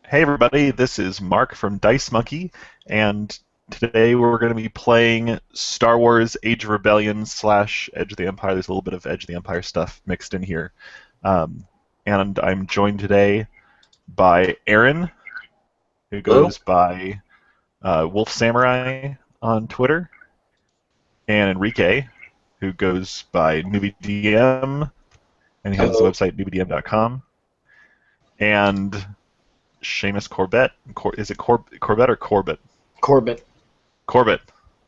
Hey everybody, this is Mark from Dice Monkey, and today we're going to be playing Star Wars Age of Rebellion slash Edge of the Empire. There's a little bit of Edge of the Empire stuff mixed in here. Um, and I'm joined today by Aaron, who Hello? goes by Wolf Samurai on Twitter, and Enrique, who goes by NewbieDM, and he has the Hello. website newbiedm.com, and Seamus Corbett. Is it Corbett or Corbett? Corbett. Corbett,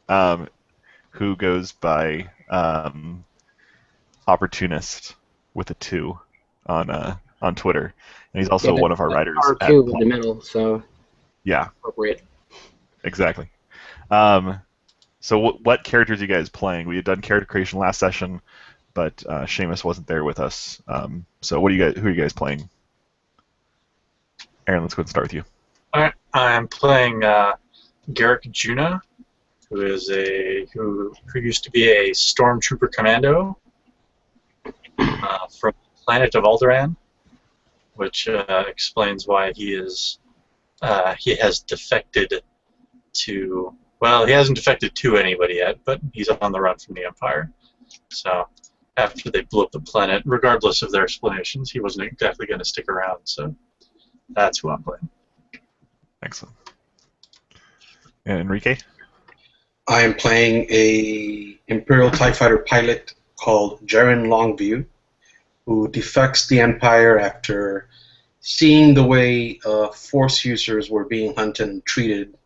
um, who goes by Opportunist with a two on Twitter, and he's Yeah, also one of our that writers at R2 in the Plum. middle, so Yeah, appropriate. exactly. Um, so what characters are you guys playing? We had done character creation last session, but Seamus wasn't there with us. So what do you guys? Who are you guys playing? Aaron, let's go and start with you. I'm playing Garrick Juna, who used to be a stormtrooper commando from the planet of Alderaan, which explains why he has defected to. Well, he hasn't defected to anybody yet, but he's on the run from the Empire. So after they blew up the planet, regardless of their explanations, he wasn't exactly going to stick around. So that's who I'm playing. Excellent. And Enrique. I am playing a Imperial TIE fighter pilot called Jaren Longview, who defects the Empire after seeing the way Force users were being hunted and treated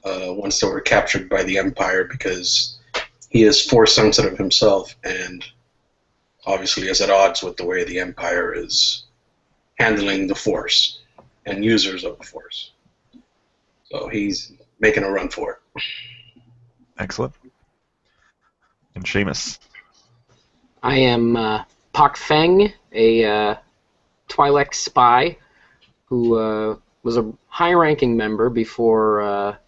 once they were captured by the Empire, because he is Force sensitive himself and obviously is at odds with the way the Empire is handling the Force and users of the Force. So he's making a run for it. Excellent. And Seamus. I am Pak Feng, a Twi'lek spy who was a high-ranking member before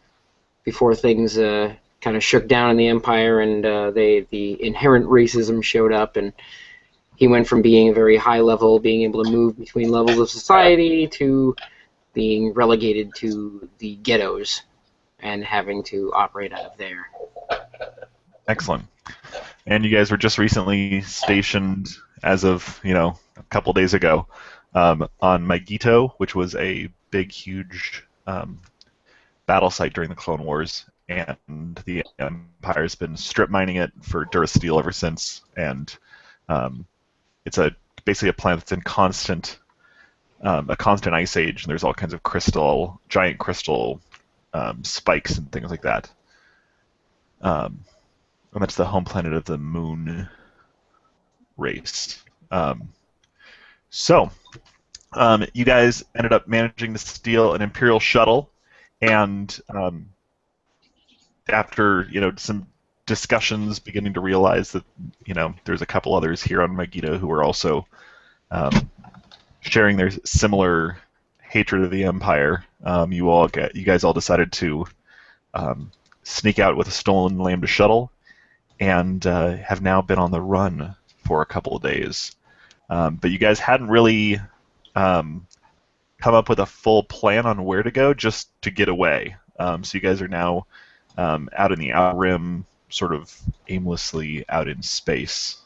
things kind of shook down in the Empire and the inherent racism showed up, and he went from being a very high level, being able to move between levels of society, to being relegated to the ghettos and having to operate out of there. Excellent. And you guys were just recently stationed, as of a couple days ago, on Megiddo, which was a big, huge battle site during the Clone Wars, and the Empire's been strip mining it for durasteel ever since. And it's basically a planet that's in a constant ice age, and there's all kinds of giant crystal spikes and things like that. And that's the home planet of the moon race. So, you guys ended up managing to steal an Imperial shuttle, and after some discussions, beginning to realize that there's a couple others here on Megiddo who are also sharing their similar hatred of the Empire. You guys all decided to sneak out with a stolen Lambda shuttle, and have now been on the run for a couple of days. But you guys hadn't really come up with a full plan on where to go, just to get away. So you guys are now out in the Outer Rim, sort of aimlessly out in space.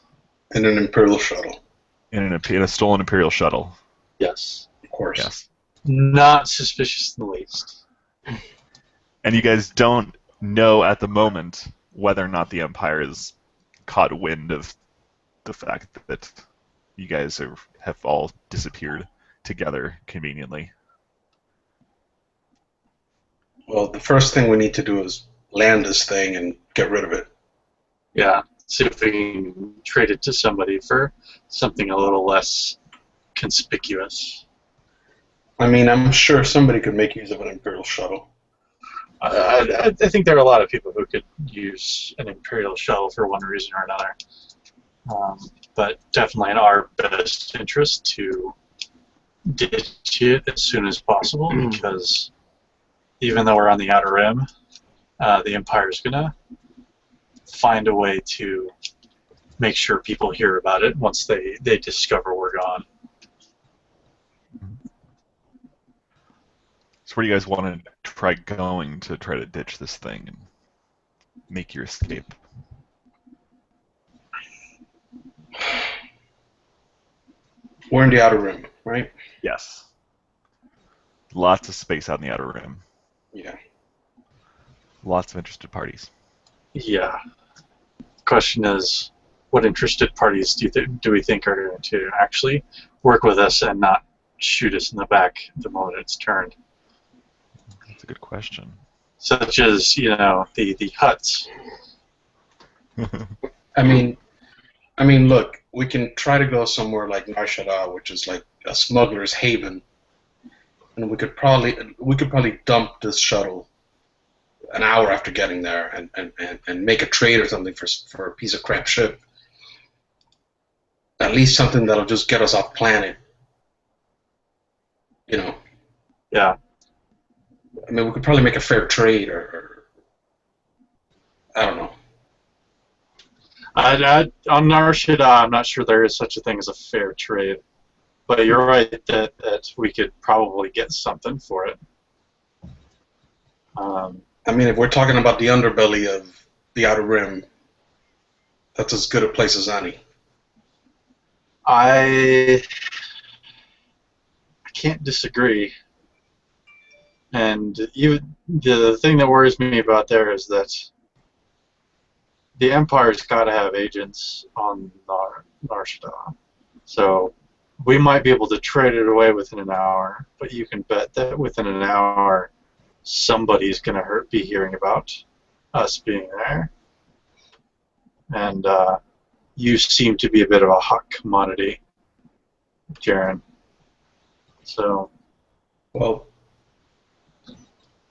In an Imperial shuttle. In a stolen Imperial shuttle. Yes. Of course. Yes. Not suspicious in the least. And you guys don't know at the moment whether or not the Empire has caught wind of the fact that you guys have all disappeared together conveniently. Well, the first thing we need to do is land this thing and get rid of it. Yeah. See if we can trade it to somebody for something a little less conspicuous. I mean, I'm sure somebody could make use of an Imperial shuttle. I think there are a lot of people who could use an Imperial shuttle for one reason or another. But definitely in our best interest to ditch it as soon as possible, because even though we're on the Outer Rim, the Empire's going to find a way to make sure people hear about it once they discover we're gone. So where do you guys want to try going to try to ditch this thing and make your escape? We're in the outer rim, right? Yes. Lots of space out in the outer rim. Yeah. Lots of interested parties. Yeah. Question is, what interested parties do we think are going to actually work with us and not shoot us in the back the moment it's turned? That's a good question. Such as, the huts. I mean, look, we can try to go somewhere like Nar Shaddaa, which is like a smuggler's haven, and we could probably dump this shuttle an hour after getting there and make a trade or something for a piece of crap ship. At least something that'll just get us off planet. Yeah. I mean, we could probably make a fair trade, or I don't know. On Nar Shaddaa, I'm not sure there is such a thing as a fair trade, but you're right that we could probably get something for it. I mean, if we're talking about the underbelly of the Outer Rim, that's as good a place as any. I can't disagree. And the thing that worries me about there is that the Empire's got to have agents on Nar Shaddaa. So we might be able to trade it away within an hour, but you can bet that within an hour somebody's going to be hearing about us being there. And you seem to be a bit of a hot commodity, Jaren. So, well,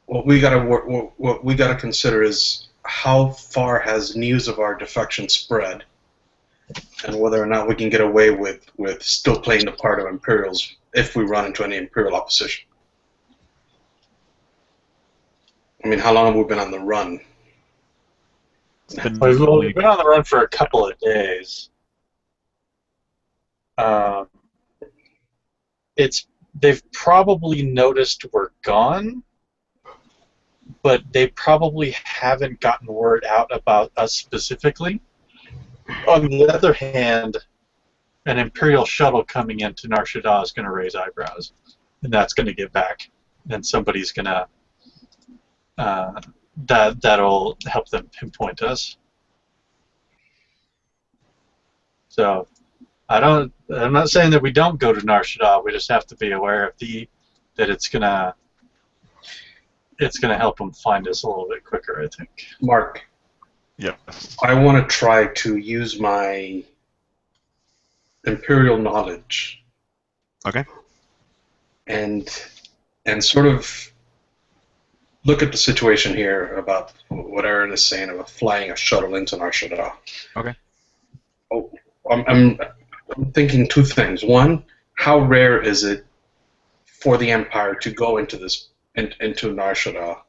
what we gotta consider is how far has news of our defection spread, and whether or not we can get away with still playing the part of Imperials if we run into any Imperial opposition. I mean, how long have we been on the run? we've been on the run for a couple of days. They've probably noticed we're gone, but they probably haven't gotten word out about us specifically. On the other hand, an Imperial shuttle coming into Nar Shaddaa is going to raise eyebrows, and that's going to get back, and somebody's going to that'll help them pinpoint us. So I'm not saying that we don't go to Nar Shaddaa. We just have to be aware of that it's gonna help them find us a little bit quicker, I think. Mark. Yep. I want to try to use my Imperial knowledge. Okay. And sort of look at the situation here about what Aaron is saying about flying a shuttle into Nar Shaddaa. Okay. Oh, I'm thinking two things. One, how rare is it for the Empire to go into Nar Shaddaa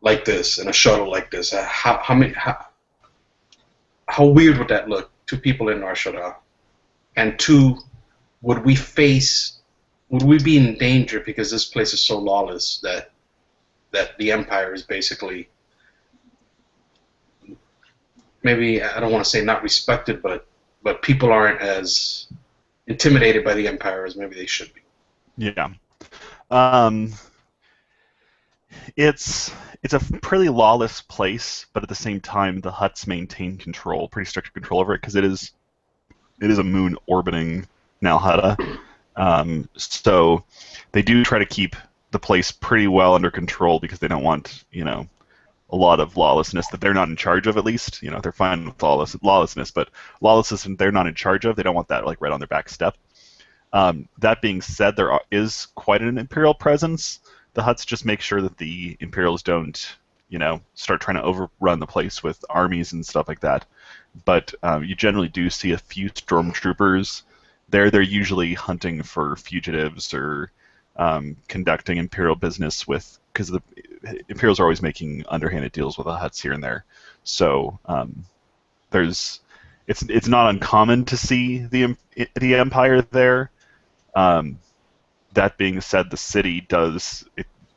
like this, in a shuttle like this? How weird would that look to people in Nar Shaddaa? And two, would we be in danger because this place is so lawless that the Empire is basically, maybe, I don't want to say not respected, but people aren't as intimidated by the Empire as maybe they should be. Yeah. It's a pretty lawless place, but at the same time, the Hutts maintain pretty strict control over it, because it is a moon orbiting Nalhutta. So they do try to keep the place pretty well under control, because they don't want, a lot of lawlessness that they're not in charge of, at least. They're fine with lawlessness, but lawlessness they're not in charge of. They don't want that right on their back step. That being said, there is quite an Imperial presence. The Hutts just make sure that the Imperials don't, start trying to overrun the place with armies and stuff like that. But you generally do see a few stormtroopers there. They're usually hunting for fugitives or conducting Imperial business because the Imperials are always making underhanded deals with the Hutts here and there. So it's not uncommon to see the Empire there. that being said, the city does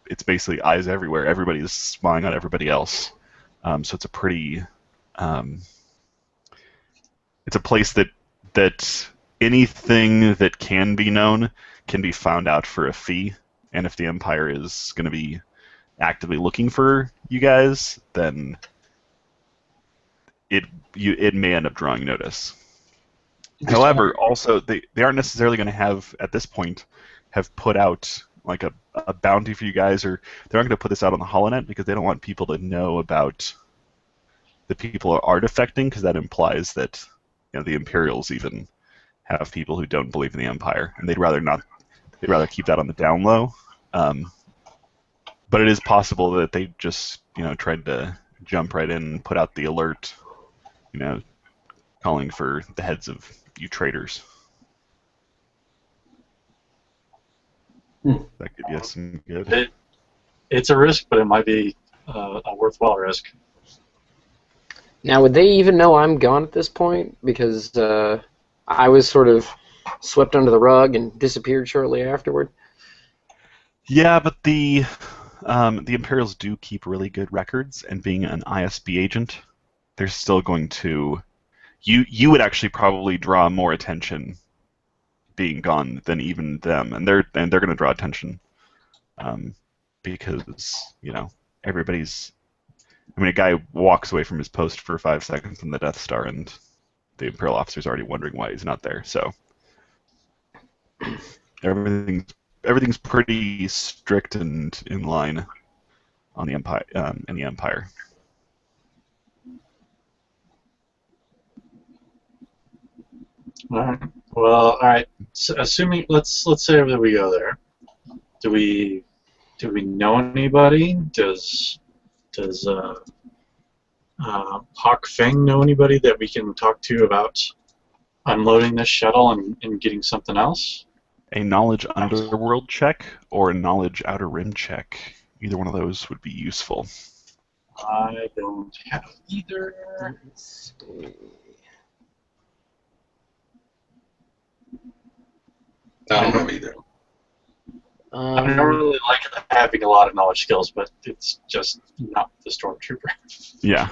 it's basically eyes everywhere. Everybody is spying on everybody else. So it's a pretty it's a place that anything that can be known can be found out for a fee. And if the Empire is going to be actively looking for you guys, then it may end up drawing notice. However, also they aren't necessarily going to have at this point have put out like a bounty for you guys, or they're not going to put this out on the HoloNet because they don't want people to know about the people are defecting, because that implies that the Imperials even have people who don't believe in the Empire, and they'd rather not. They'd rather keep that on the down low. But it is possible that they just tried to jump right in and put out the alert, calling for the heads of you traitors. That could be some good. It's a risk, but it might be a worthwhile risk. Now, would they even know I'm gone at this point? Because I was sort of swept under the rug and disappeared shortly afterward. Yeah, but the Imperials do keep really good records, and being an ISB agent, they're still going to. You would actually probably draw more attention being gone than even them, and they're going to draw attention because everybody's. I mean, a guy walks away from his post for 5 seconds in the Death Star, and the Imperial officer's already wondering why he's not there. So everything's pretty strict and in line on the Empire in the Empire. All right. Well, all right. So assuming let's say that we go there, do we know anybody? Does Hawk Feng know anybody that we can talk to about unloading this shuttle and getting something else? A knowledge underworld check or a knowledge outer rim check. Either one of those would be useful. I don't have either. Let's see. I don't have either. I don't really like having a lot of knowledge skills, but it's just not the Stormtrooper. Yeah.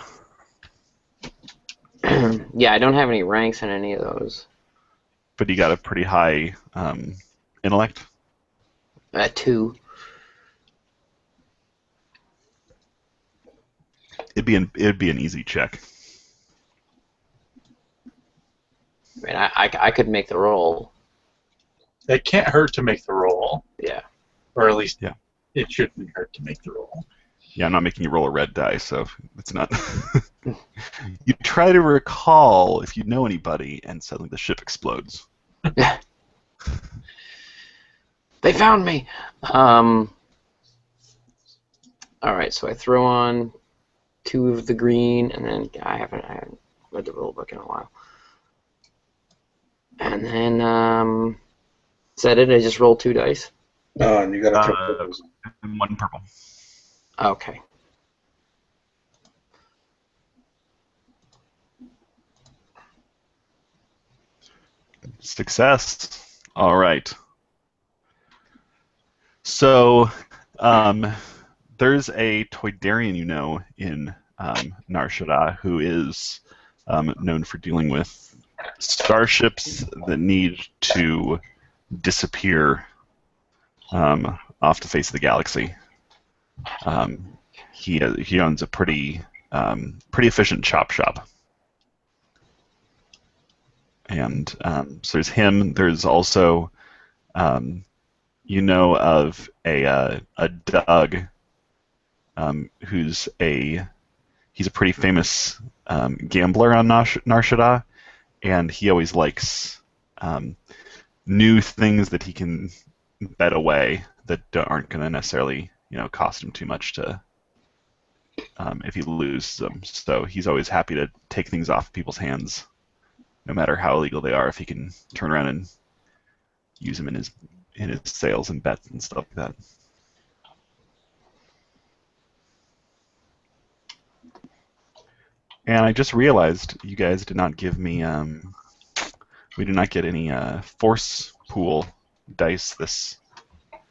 Yeah, I don't have any ranks in any of those. But you got a pretty high intellect. 2. It'd be an easy check. I mean, I could make the roll. It can't hurt to make the roll. Yeah. Or at least Yeah. It shouldn't hurt to make the roll. Yeah, I'm not making you roll a red die, so it's not. You try to recall if you know anybody, and suddenly the ship explodes. They found me. All right, so I throw on 2 of the green, and then I haven't read the rule book in a while. And then is that it? I just roll 2 dice. And you got to throw those. And 1 purple. Okay. Success. All right. So, there's a Toydarian in Nar Shaddaa who is known for dealing with starships that need to disappear off the face of the galaxy. He owns a pretty efficient chop shop. And so there's him. There's also of a Doug, he's a pretty famous gambler on Nar Shaddaa, and he always likes new things that he can bet away that aren't going to necessarily cost him too much to if he loses them. So he's always happy to take things off people's hands, no matter how illegal they are, if he can turn around and use them in his sales and bets and stuff like that. And I just realized you guys did not give me we did not get any force pool dice this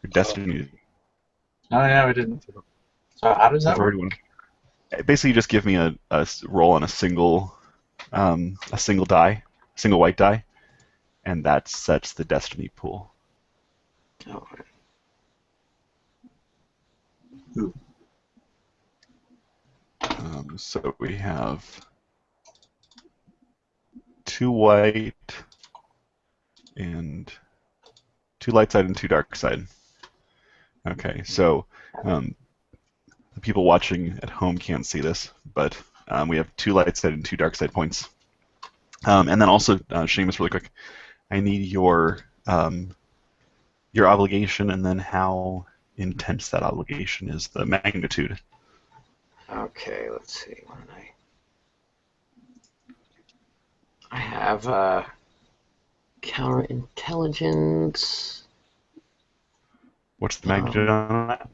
Destiny. Oh yeah, we didn't. So how does that I've work? already won. Basically, you just give me a roll on a single die, single white die, and that sets the Destiny pool. Oh, Ooh. So we have 2 white and 2 light side and 2 dark side. Okay, so the people watching at home can't see this, but we have 2 light side and 2 dark side points. And then also, Seamus, really quick, I need your obligation and then how intense that obligation is, the magnitude. okay, let's see. What did I have counterintelligence. What's the magnitude on that?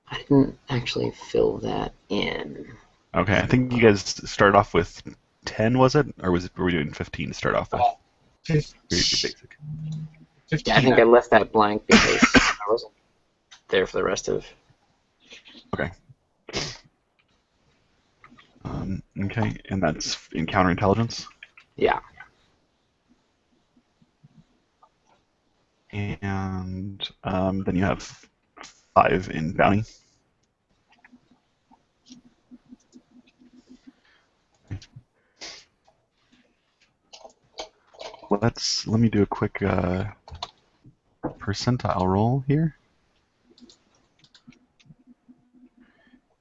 I didn't actually fill that in. Okay, I think you guys started off with 10, was it? Or were we doing 15 to start off with? Pretty basic. Yeah, I think I left that blank because I wasn't there for the rest of. Okay. Okay, and that's in counterintelligence? Yeah. And then you have 5 in bounty. Let me do a quick percentile roll here.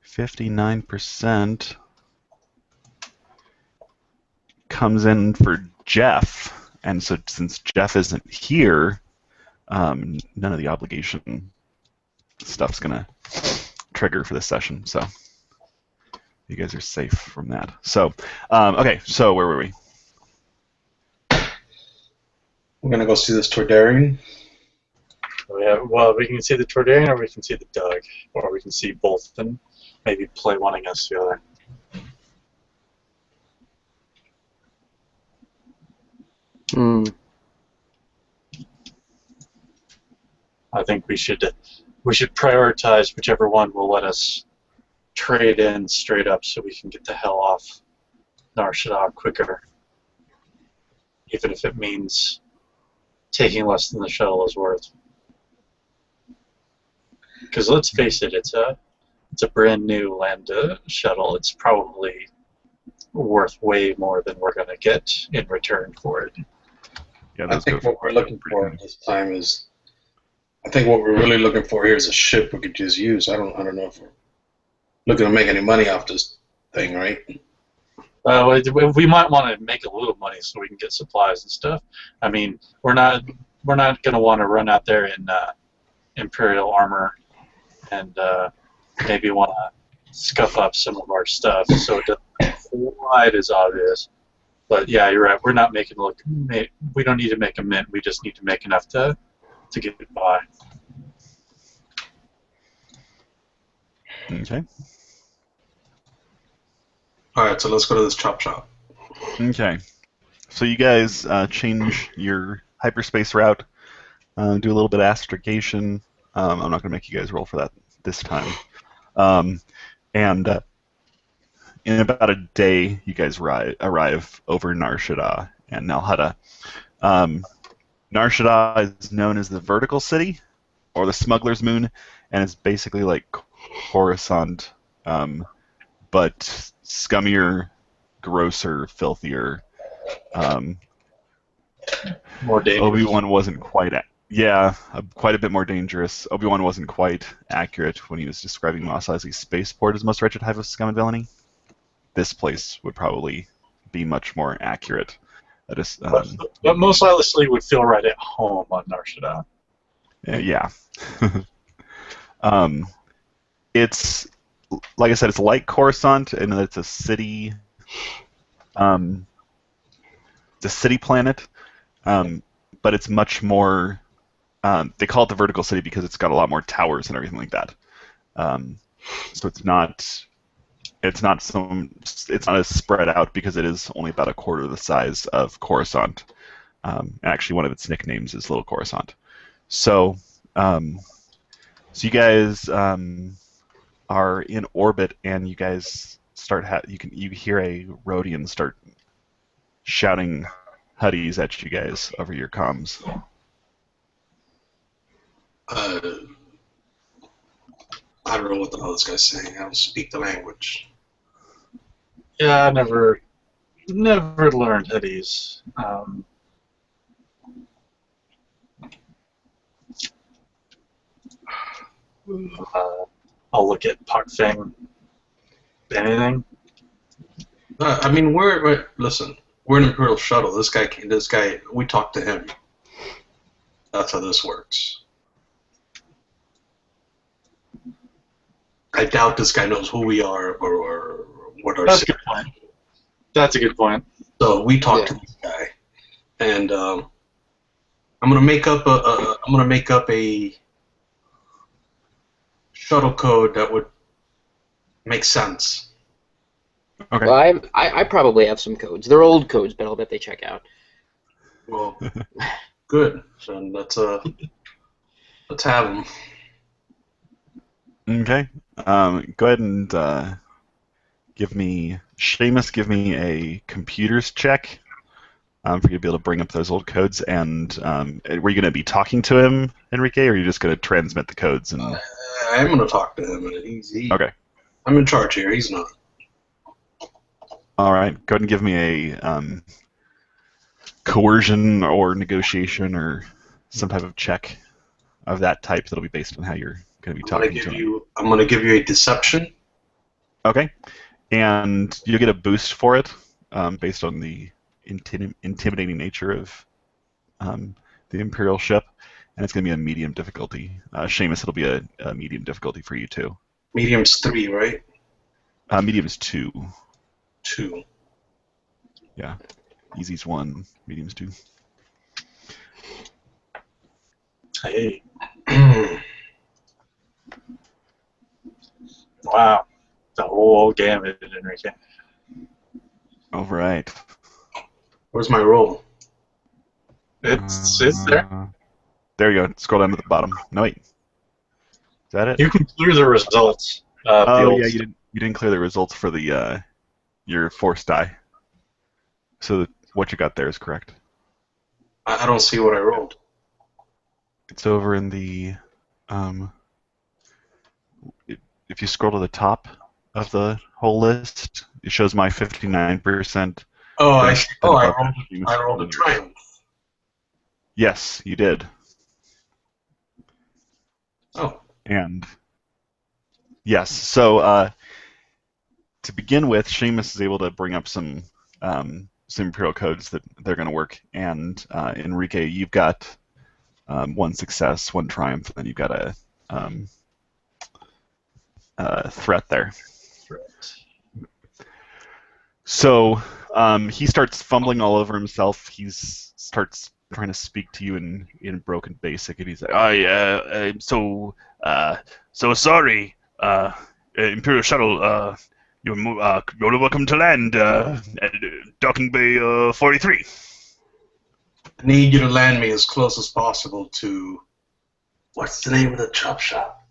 59% comes in for Jeff, and so since Jeff isn't here, none of the obligation stuff's gonna trigger for this session, so you guys are safe from that. So, okay, so where were we? We're gonna go see this Tordarian. Well, we can see the Tordarian, or we can see the Doug, or we can see both and maybe play one against the other. I think we should prioritize whichever one will let us trade in straight up so we can get the hell off Nar Shaddaa quicker, even if it means taking less than the shuttle is worth. Because let's face it, it's a brand new land shuttle. It's probably worth way more than we're going to get in return for it. Yeah, I think what we're looking for this time is, I think what we're really looking for here is a ship we could just use. I don't know if we're looking to make any money off this thing, right? We might want to make a little money so we can get supplies and stuff. I mean, we're not going to want to run out there in Imperial armor and maybe want to scuff up some of our stuff so it doesn't quite as obvious. But yeah, you're right. We're not making we don't need to make a mint. We just need to make enough to get by. Okay. All right, so let's go to this chop shop. Okay. So you guys change your hyperspace route, do a little bit of astrogation. I'm not going to make you guys roll for that this time. And in about a day, you guys arrive over Nar Shaddaa and Nal Hutta. Nar Shaddaa is known as the Vertical City, or the Smuggler's Moon, and it's basically like Coruscant, but scummier, grosser, filthier. More dangerous. Obi-Wan wasn't quite quite a bit more dangerous. Obi-Wan wasn't quite accurate when he was describing Mos Eisley's spaceport as most wretched hive of scum and villainy. This place would probably be much more accurate. But Mos Eisley would feel right at home on Nar Shaddaa. Yeah. It's, like I said, it's like Coruscant, and it's a city. It's a city planet, but it's much more. They call it the Vertical City because it's got a lot more towers and everything like that. So it's not as spread out because it is only about a quarter the size of Coruscant. Actually, one of its nicknames is Little Coruscant. So So you guys are in orbit, and you guys start. You hear a Rhodian start shouting huddies at you guys over your comms. Uh, I don't know what the hell this guy's saying. I don't speak the language. Yeah, I never learned hoodies. I'll look at Puck Fang. Anything? I mean, listen. We're an Imperial shuttle. This guy. We talked to him. That's how this works. I doubt this guy knows who we are or what our. That's a good point. That's a good point. So we talked to this guy, and I'm gonna make up a shuttle code that would make sense. Okay. Well, I probably have some codes. They're old codes, but I'll bet they check out. Well, good. So let's have them. Okay. Go ahead and give me a computers check for you to be able to bring up those old codes. And were you going to be talking to him, Enrique, or are you just going to transmit the codes? And I'm gonna talk to him. okay. I'm in charge here. He's not. All right. Go ahead and give me a coercion or negotiation or some type of check of that type that'll be based on how you're going to be talking to him. I'm gonna give you a deception. Okay. And you'll get a boost for it based on the intimidating nature of the Imperial ship, and it's going to be a medium difficulty. Seamus, it'll be a medium difficulty for you too. Medium's 3, right? Medium's 2. 2. Yeah. Easy's 1, medium's 2. Hey. Wow. The whole gamut, Enrique. All right. Where's my roll? It's there. There you go. Scroll down to the bottom. No, wait. Is that it? You can clear the results. Oh yeah, you didn't clear the results for the your force die. So what you got there is correct. I don't see what I rolled. It's over in the if you scroll to the top of the whole list, it shows my 59%. Oh, I rolled a triumph. Yes, you did. Oh. And yes, so to begin with, Seamus is able to bring up some Imperial codes that they're going to work, and Enrique, you've got 1 success, 1 triumph, and then you've got a threat there. So he starts fumbling all over himself. He starts trying to speak to you in broken basic, and he's like, I'm so sorry, Imperial Shuttle. You're welcome to land at Docking Bay 43. I need you to land me as close as possible to... What's the name of the chop shop?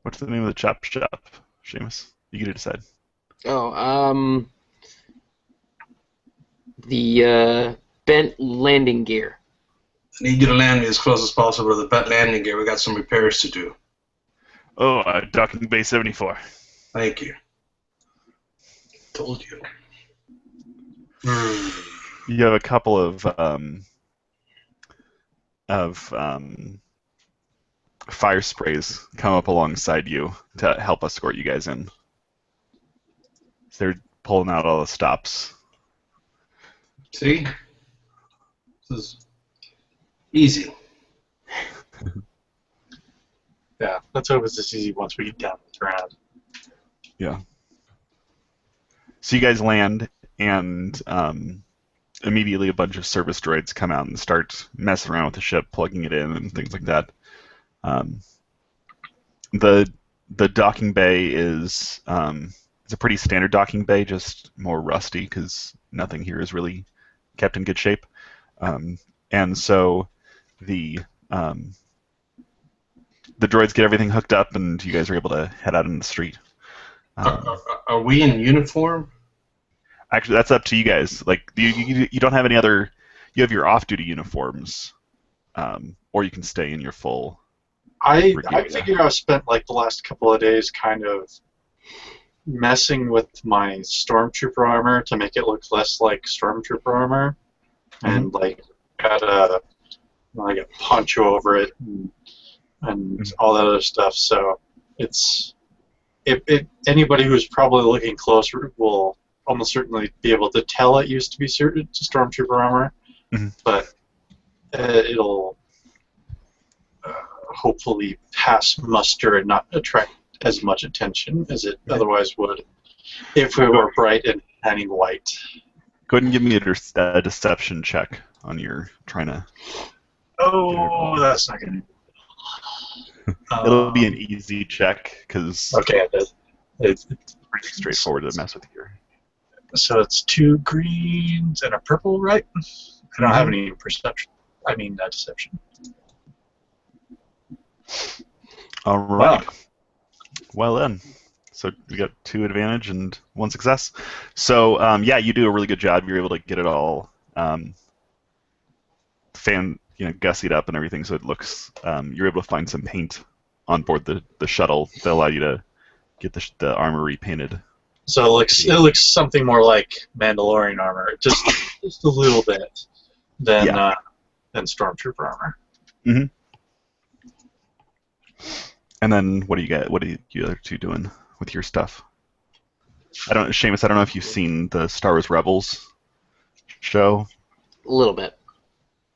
What's the name of the chop shop, Seamus? You get to decide. Oh, the bent landing gear. I need you to land me as close as possible to the bent landing gear. We got some repairs to do. Oh, Docking Bay 74. Thank you. Told you. You have a couple of fire sprays come up alongside you to help escort you guys in. So they're pulling out all the stops. See? This is easy. Yeah, let's hope it's this easy once we get down the ground. Yeah. So you guys land, and immediately a bunch of service droids come out and start messing around with the ship, plugging it in and things like that. The docking bay is it's a pretty standard docking bay, just more rusty because nothing here is really kept in good shape. And so the the droids get everything hooked up, and you guys are able to head out in the street. Are we in uniform? Actually, that's up to you guys. Like, you don't have any other. You have your off-duty uniforms, or you can stay in your full. I regalia. figure I've spent like the last couple of days kind of messing with my stormtrooper armor to make it look less like stormtrooper armor, and like got a poncho over it and all that other stuff. So it's anybody who's probably looking closer will almost certainly be able to tell it used to be stormtrooper armor, but it'll hopefully pass muster and not attract as much attention as it otherwise would if it were bright and shining white. Go ahead and give me a deception check on your trying to. Oh, that's not going to. It'll be an easy check because okay, it's pretty straightforward to mess with here. So it's 2 greens and a purple, right? I don't have any perception. I mean, deception. All right. Well then, so we got 2 advantage and 1 success. So yeah, you do a really good job. You're able to get it all gussied up and everything, so it looks. You're able to find some paint on board the shuttle that allow you to get the armor repainted. So it looks something more like Mandalorian armor, just a little bit than Stormtrooper armor. Mm-hmm. And then what do you get? What are you other 2 doing with your stuff? Seamus, I don't know if you've seen the Star Wars Rebels show. A little bit.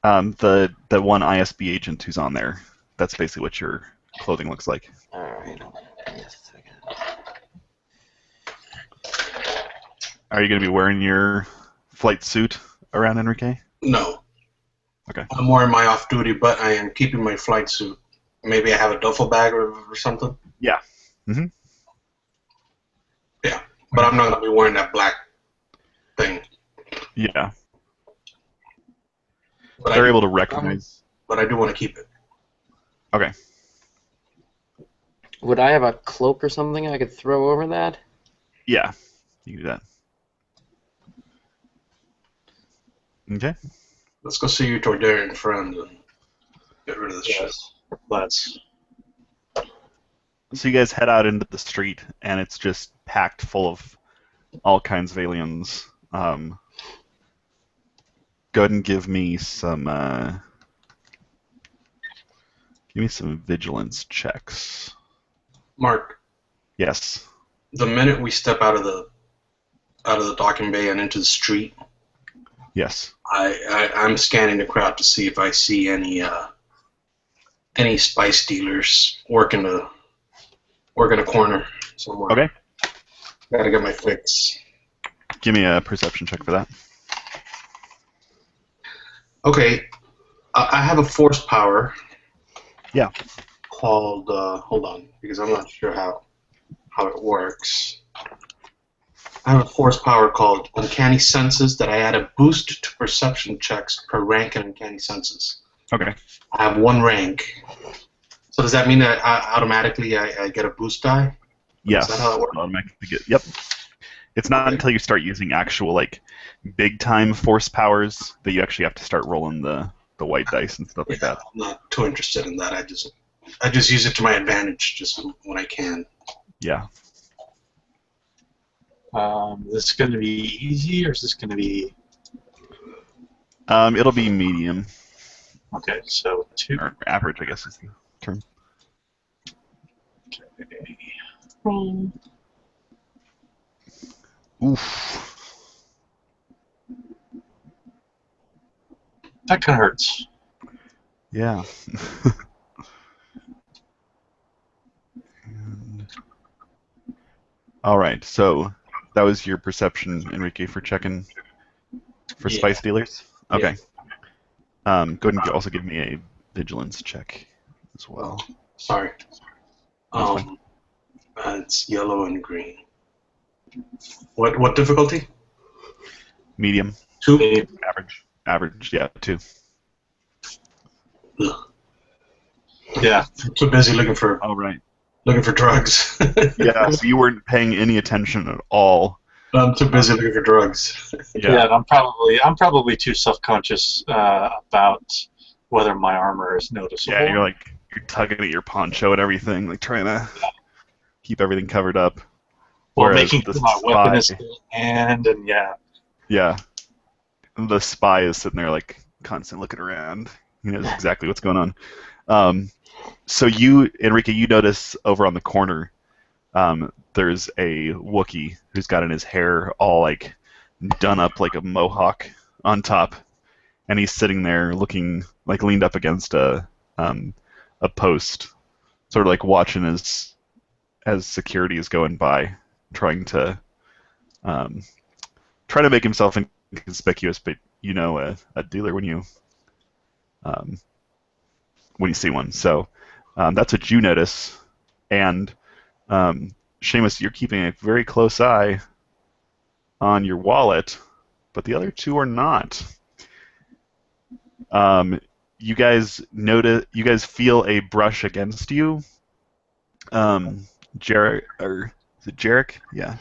The one ISB agent who's on there. That's basically what your clothing looks like. All right. Yes. Are you going to be wearing your flight suit around, Enrique? No. Okay. I'm wearing my off-duty, but I am keeping my flight suit. Maybe I have a duffel bag or something. Yeah. Mm-hmm. Yeah, but I'm not going to be wearing that black thing. Yeah. But They're able to recognize. But I do want to keep it. Okay. Would I have a cloak or something I could throw over that? Yeah, you can do that. Okay. Let's go see your Tordarian friend and get rid of this shit. Let's. So you guys head out into the street, and it's just packed full of all kinds of aliens. Go ahead and give me some vigilance checks. Mark. Yes. The minute we step out of the docking bay and into the street, yes, I'm scanning the crowd to see if I see any spice dealers working a corner somewhere. Okay. Gotta get my fix. Give me a perception check for that. Okay, I have a force power. Yeah. Called hold on, because I'm not sure how it works. I have a force power called Uncanny Senses that I add a boost to perception checks per rank in Uncanny Senses. Okay. I have 1 rank. So does that mean that automatically I get a boost die? Yes. Is that how it works? Automatically yep. It's not until you start using actual big time force powers that you actually have to start rolling the white dice and stuff like that. I'm not too interested in that. I just use it to my advantage just when I can. Yeah. Is this going to be easy, or is this going to be... It'll be medium. Okay, so 2. Or average, I guess is the term. Okay. Roll. Oof. That kind of hurts. Yeah. All right, so that was your perception, Enrique, for checking for spice dealers? Okay. Go ahead and also give me a vigilance check as well. Sorry. It's yellow and green. What difficulty? Medium. 2? Average, yeah, 2. Ugh. Yeah. I'm too busy looking for Oh, right. drugs. Yeah, so you weren't paying any attention at all. I'm too busy looking for drugs. Yeah, and I'm probably too self-conscious about whether my armor is noticeable. Yeah, you're tugging at your poncho and everything, like trying to keep everything covered up. Well, Whereas making the sure my weapon spy, is still in hand, and yeah. yeah, the spy is sitting there like constant looking around. He knows exactly what's going on. So you, Enrique, you notice over on the corner, there's a Wookiee who's got in his hair all like done up like a mohawk on top, and he's sitting there looking like leaned up against a post, sort of like watching as security is going by, trying to um, make himself inconspicuous, but you know a dealer um, when you see one. So that's what you notice, and Seamus, you're keeping a very close eye on your wallet, but the other two are not. You guys notice, you guys feel a brush against you. Jarek, or is it Jarek? Yeah.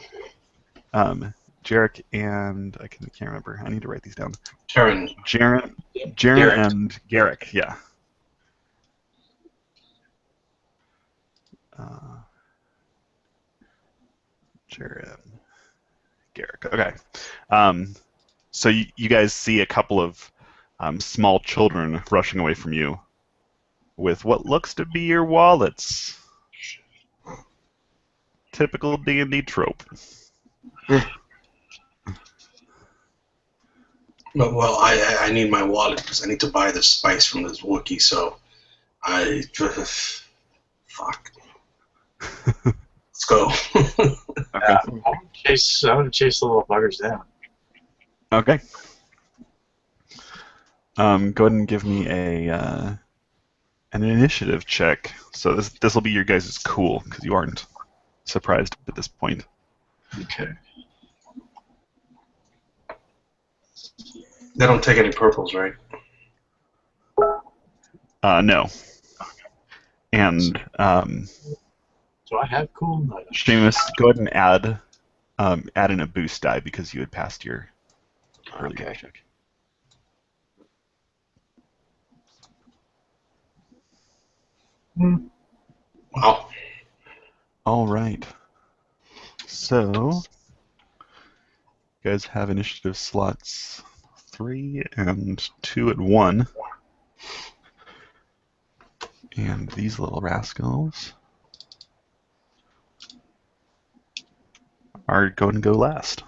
Jarek and I can't remember. I need to write these down. Karen. Jaren Garrett. and Garrick. Yeah. Jaren, Garrick. Okay. So you guys see a couple of small children rushing away from you with what looks to be your wallets. Typical D&D trope. Well, I need my wallet because I need to buy the spice from this Wookiee. So I fuck. Let's go. Okay. I'm gonna chase the little buggers down. Okay. Go ahead and give me an initiative check. So this will be your guys' cool because you aren't surprised at this point. Okay. They don't take any purples, right? No. And Do I have cool? No, I don't. Seamus, go ahead and add in a boost die because you had passed your earlier Okay. check. Wow. All right. So you guys have initiative slots 3 and 2 at 1. And these little rascals are going to go last.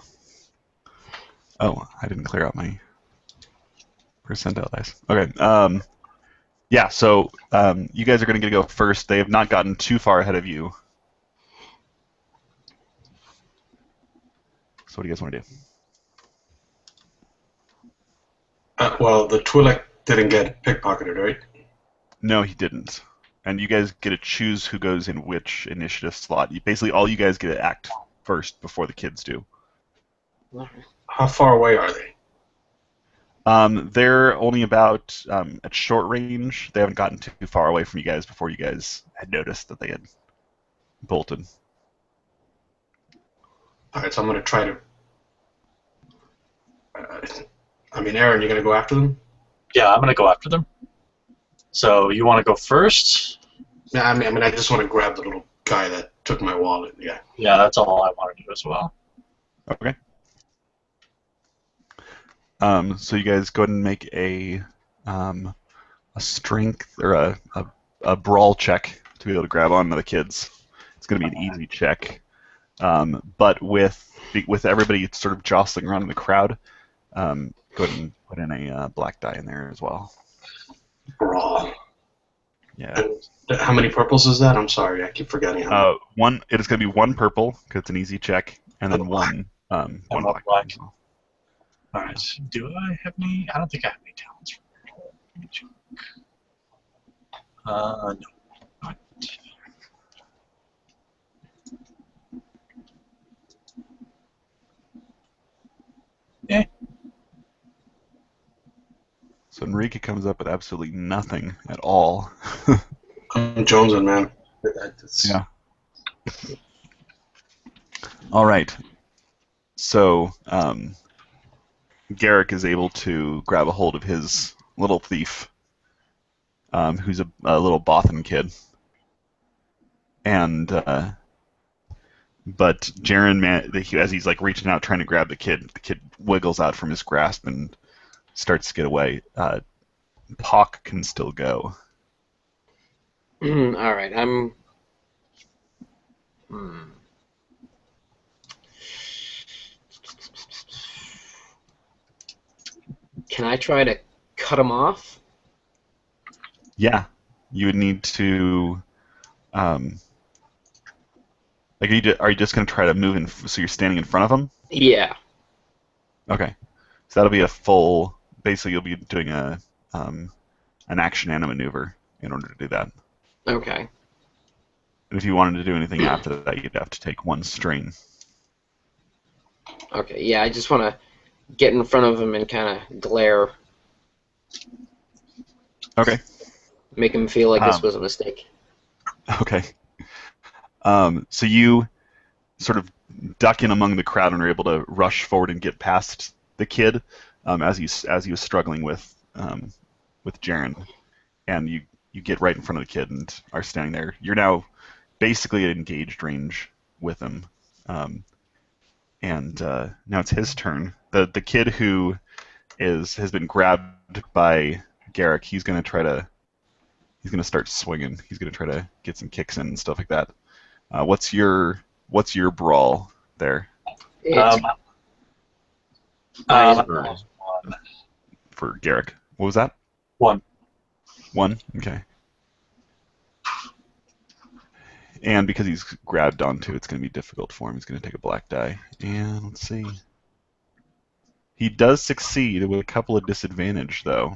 Oh, I didn't clear out my percentile dice. Okay. Yeah, so you guys are going to go first. They have not gotten too far ahead of you. So what do you guys want to do? Well, the Twi'lek didn't get pickpocketed, right? No, he didn't. And you guys get to choose who goes in which initiative slot. Basically, all you guys get to act first before the kids do. How far away are they? They're only about at short range. They haven't gotten too far away from you guys before you guys had noticed that they had bolted. All right, so I'm going to try to... Aaron, you're going to go after them? Yeah, I'm gonna go after them. So you want to go first? Yeah, I just want to grab the little guy that took my wallet. Yeah. Yeah, that's all I want to do as well. Okay. So you guys go ahead and make a strength or a brawl check to be able to grab onto the kids. It's going to be an easy check, but with everybody sort of jostling around in the crowd, go ahead and put in a black die in there as well. Brawl. Yeah. How many purples is that? I'm sorry, I keep forgetting. One. It is going to be one purple because it's an easy check, and then one black. black. As well. All right. Do I have any? I don't think I have any talents. Let me check. No. Not. Eh. So Enrique comes up with absolutely nothing at all. I'm jonesing, man. It's- Yeah. All right. So Garrick is able to grab a hold of his little thief, who's a little Bothan kid, and but Jaren, as he's like reaching out trying to grab the kid wiggles out from his grasp and starts to get away. Pock can still go. All right, I'm. Hmm. Can I try to cut him off? Yeah, you would need to. Um, like, are you just going to try to move in so you're standing in front of him? Yeah. Okay, so that'll be a full. Basically, you'll be doing an action and a maneuver in order to do that. Okay. And if you wanted to do anything after that, you'd have to take one strain. Okay. Yeah, I just want to get in front of him and kind of glare, Okay. make him feel like this Um, was a mistake. okay. So you sort of duck in among the crowd and are able to rush forward and get past the kid as he was struggling with Jaren, and you get right in front of the kid and are standing there. You're now basically at engaged range with him, and now it's his turn. The kid who has been grabbed by Garrick. He's gonna start swinging. He's gonna try to get some kicks in and stuff like that. What's your brawl there It's Um, eyes um, burn. for Garrick? What was that? one. One? Okay. And because he's grabbed onto, it's going to be difficult for him. He's going to take a black die. And let's see. He does succeed with a couple of disadvantage, though.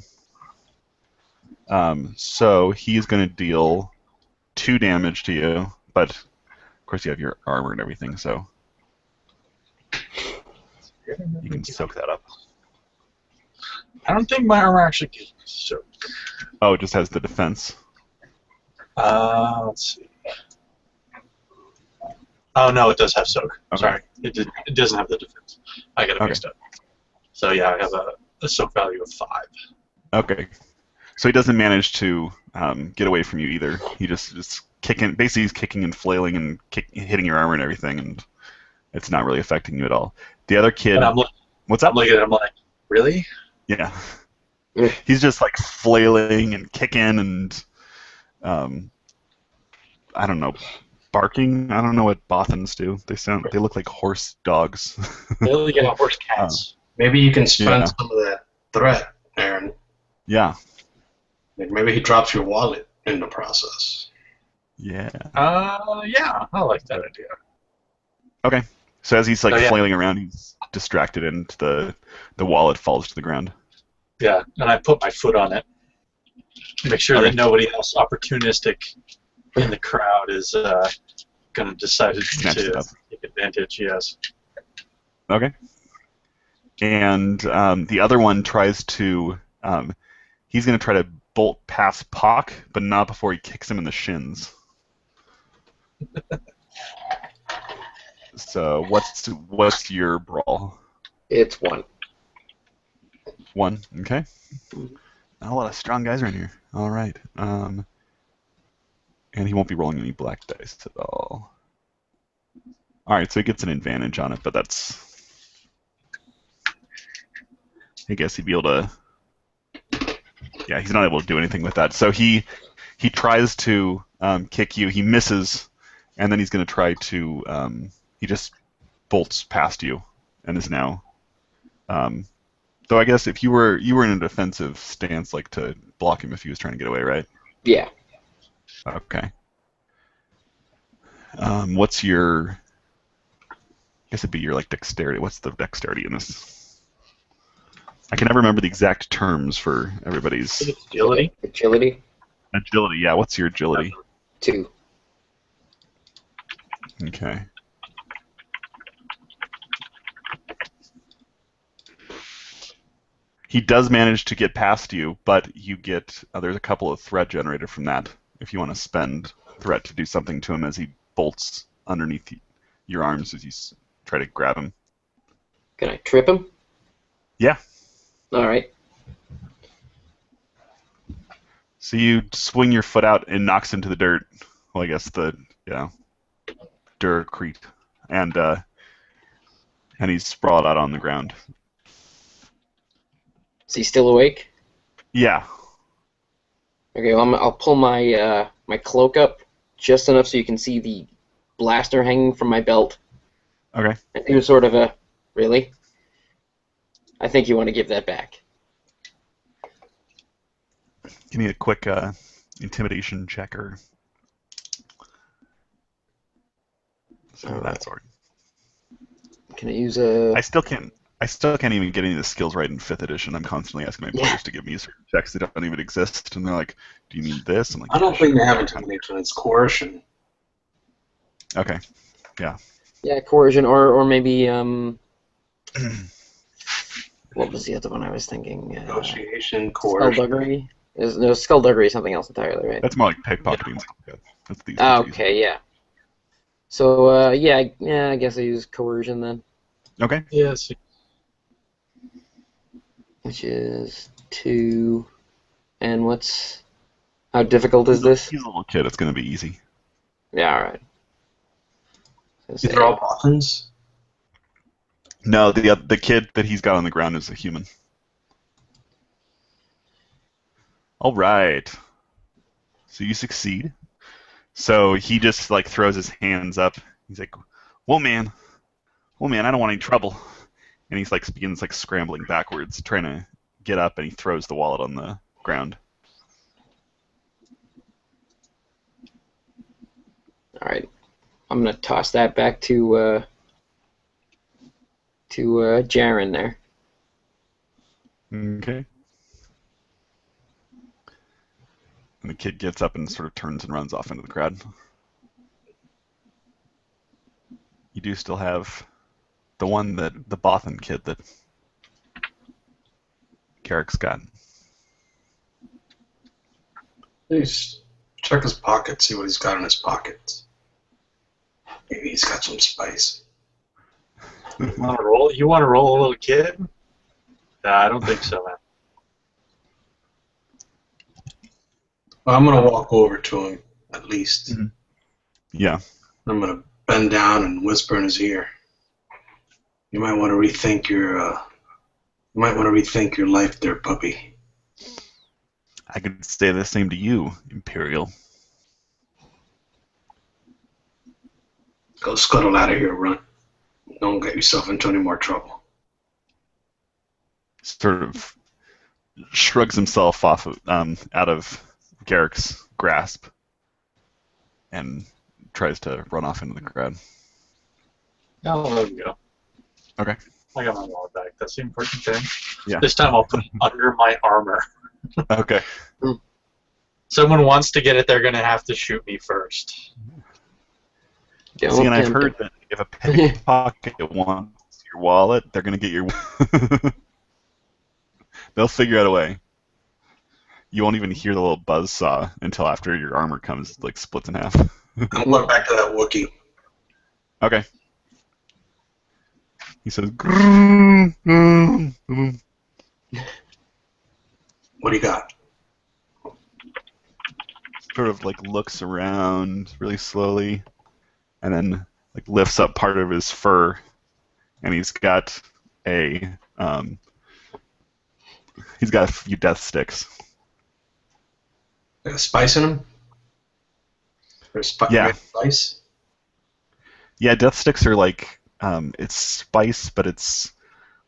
So he's going to deal 2 damage to you, but of course you have your armor and everything, so you can soak that up. I don't think my armor actually gives me soak. Oh, it just has the defense. Let's see. Oh no, it does have soak. Okay. Sorry, it doesn't have the defense. I got it mixed up. So yeah, I have a soak value of 5. Okay. So he doesn't manage to get away from you either. He just kicking. Basically, he's kicking and flailing and hitting your armor and everything, and it's not really affecting you at all. The other kid. And What's up? I'm looking at him like, really? Yeah. He's just like flailing and kicking and I don't know, barking. I don't know what Bothans do. They look like horse dogs. They only get horse cats. Maybe you can spend Yeah. some of that threat, Aaron. Yeah. Like maybe he drops your wallet in the process. Yeah. Yeah, I like that idea. Okay. So as he's like Oh, yeah. flailing around, he's distracted and the wallet falls to the ground. Yeah, and I put my foot on it. Make sure Okay. that nobody else opportunistic in the crowd is going to decide Snatch it to up. take advantage. Yes. Okay. And the other one tries to. He's going to try to bolt past Pock, but not before he kicks him in the shins. So what's your brawl? It's 1. 1. Okay. Not a lot of strong guys around here. All right. And he won't be rolling any black dice at all. All right, so he gets an advantage on it, but that's. I guess he'd be able to. Yeah, he's not able to do anything with that. So he tries to kick you. He misses, and then he's going to try to. He just bolts past you, and is now. Though I guess if you were in a defensive stance, like to block him if he was trying to get away, right? Yeah. Okay. What's your? I guess it'd be your like dexterity. What's the dexterity in this? I can never remember the exact terms for everybody's Agility. Agility? agility. Yeah, what's your agility? 2. Okay. He does manage to get past you, but you get there's a couple of threat generated from that. if you want to spend threat to do something to him as he bolts underneath your arms as you try to grab him. Can I trip him? Yeah. All right. So you swing your foot out and knocks him to the dirt. Well, I guess the dirt and he's sprawled out on the ground. Is he still awake? Yeah. Okay, well, I'll pull my my cloak up just enough so you can see the blaster hanging from my belt. Okay. And do sort of a, really? I think you want to give that back. Give me a quick intimidation check or something of that sort. Can I use a... I still can't even get any of the skills right in 5th edition. I'm constantly asking my players to give me certain checks that don't even exist, and they're like, "Do you mean this?" I'm like, I don't think they have intimidation. It's coercion. Okay. Yeah. Yeah, coercion, or maybe what was the other one I was thinking? Negotiation, coercion. Skullduggery. No, skullduggery is something else entirely, right? That's more like pickpocketing. Yeah. That's these Okay, yeah. So yeah, I guess I use coercion then. Okay. Yes. Which is 2. And how difficult is this? He's a little kid. It's going to be easy. Yeah, all right. These are all Bothans? No, the kid that he's got on the ground is a human. All right. So you succeed. So he just like throws his hands up. He's like, "Whoa, man! Whoa, man! I don't want any trouble." And he's like begins like scrambling backwards, trying to get up, and he throws the wallet on the ground. All right. I'm gonna toss that back to Jaren there. Okay. And the kid gets up and sort of turns and runs off into the crowd. You do still have the Bothan kid that Carrick's got. Please check his pocket, see what he's got in his pockets. Maybe he's got some spice. You want to roll a little kid? Nah, I don't think so, man. Well, I'm going to walk over to him, at least. Mm-hmm. Yeah. I'm going to bend down and whisper in his ear. You might want to rethink your life there, puppy. I could say the same to you, Imperial. Go scuttle out of here, run. Don't get yourself into any more trouble. Sort of shrugs himself off out of Garrick's grasp and tries to run off into the crowd. I'll let him go. Okay. I got my wallet back. That's the important thing. Yeah. This time I'll put it under my armor. Okay. Someone wants to get it, they're going to have to shoot me first. See, and I've heard that if a pickpocket wants your wallet, they're going to get your... They'll figure out a way. You won't even hear the little buzz saw until after your armor comes, like, splits in half. I'm going back to that Wookiee. Okay. He says... What do you got? Sort of, like, looks around really slowly, and then, like, lifts up part of his fur, and he's got a few death sticks. Got spice in them? Yeah. Spice? Yeah, death sticks are like it's spice, but it's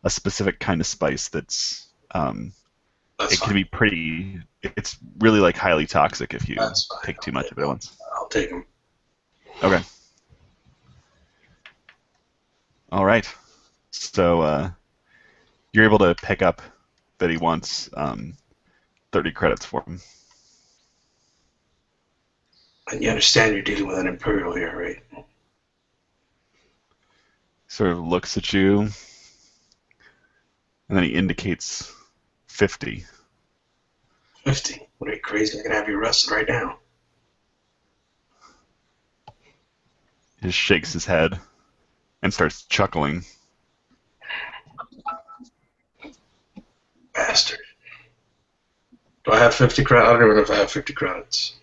a specific kind of spice that's it can be pretty. It's really like highly toxic if you take too much of it at once. I'll take them. Okay. All right. So you're able to pick up that he wants 30 credits for him. And you understand you're dealing with an Imperial here, right? Sort of looks at you, and then he indicates 50. 50? What are you, crazy? I can have you arrested right now. just shakes his head and starts chuckling. Bastard. Do I have 50 credits? I don't even know if I have 50 credits.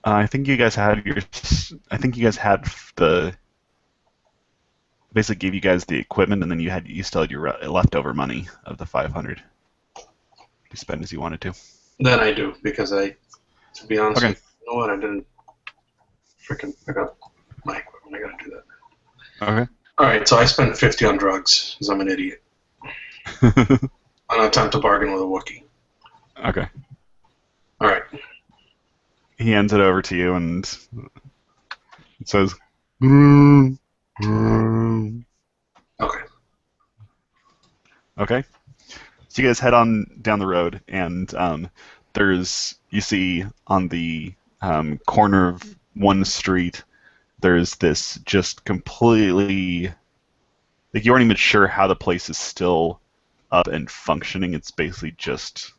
I think you guys had your. I think you guys had the. Basically, gave you guys the equipment, and then you still had your leftover money of the 500 to spend as you wanted to. Then I do, because to be honest Okay. with you, know what? I didn't freaking pick up my equipment. I gotta do that. Okay. Alright, so I spent 50 on drugs, because I'm an idiot. On attempt to bargain with a Wookiee. Okay. Alright. He hands it over to you, and it says. Okay. Okay. So you guys head on down the road, and you see on the corner of one street, there's this just completely, like you aren't even sure how the place is still up and functioning. It's basically just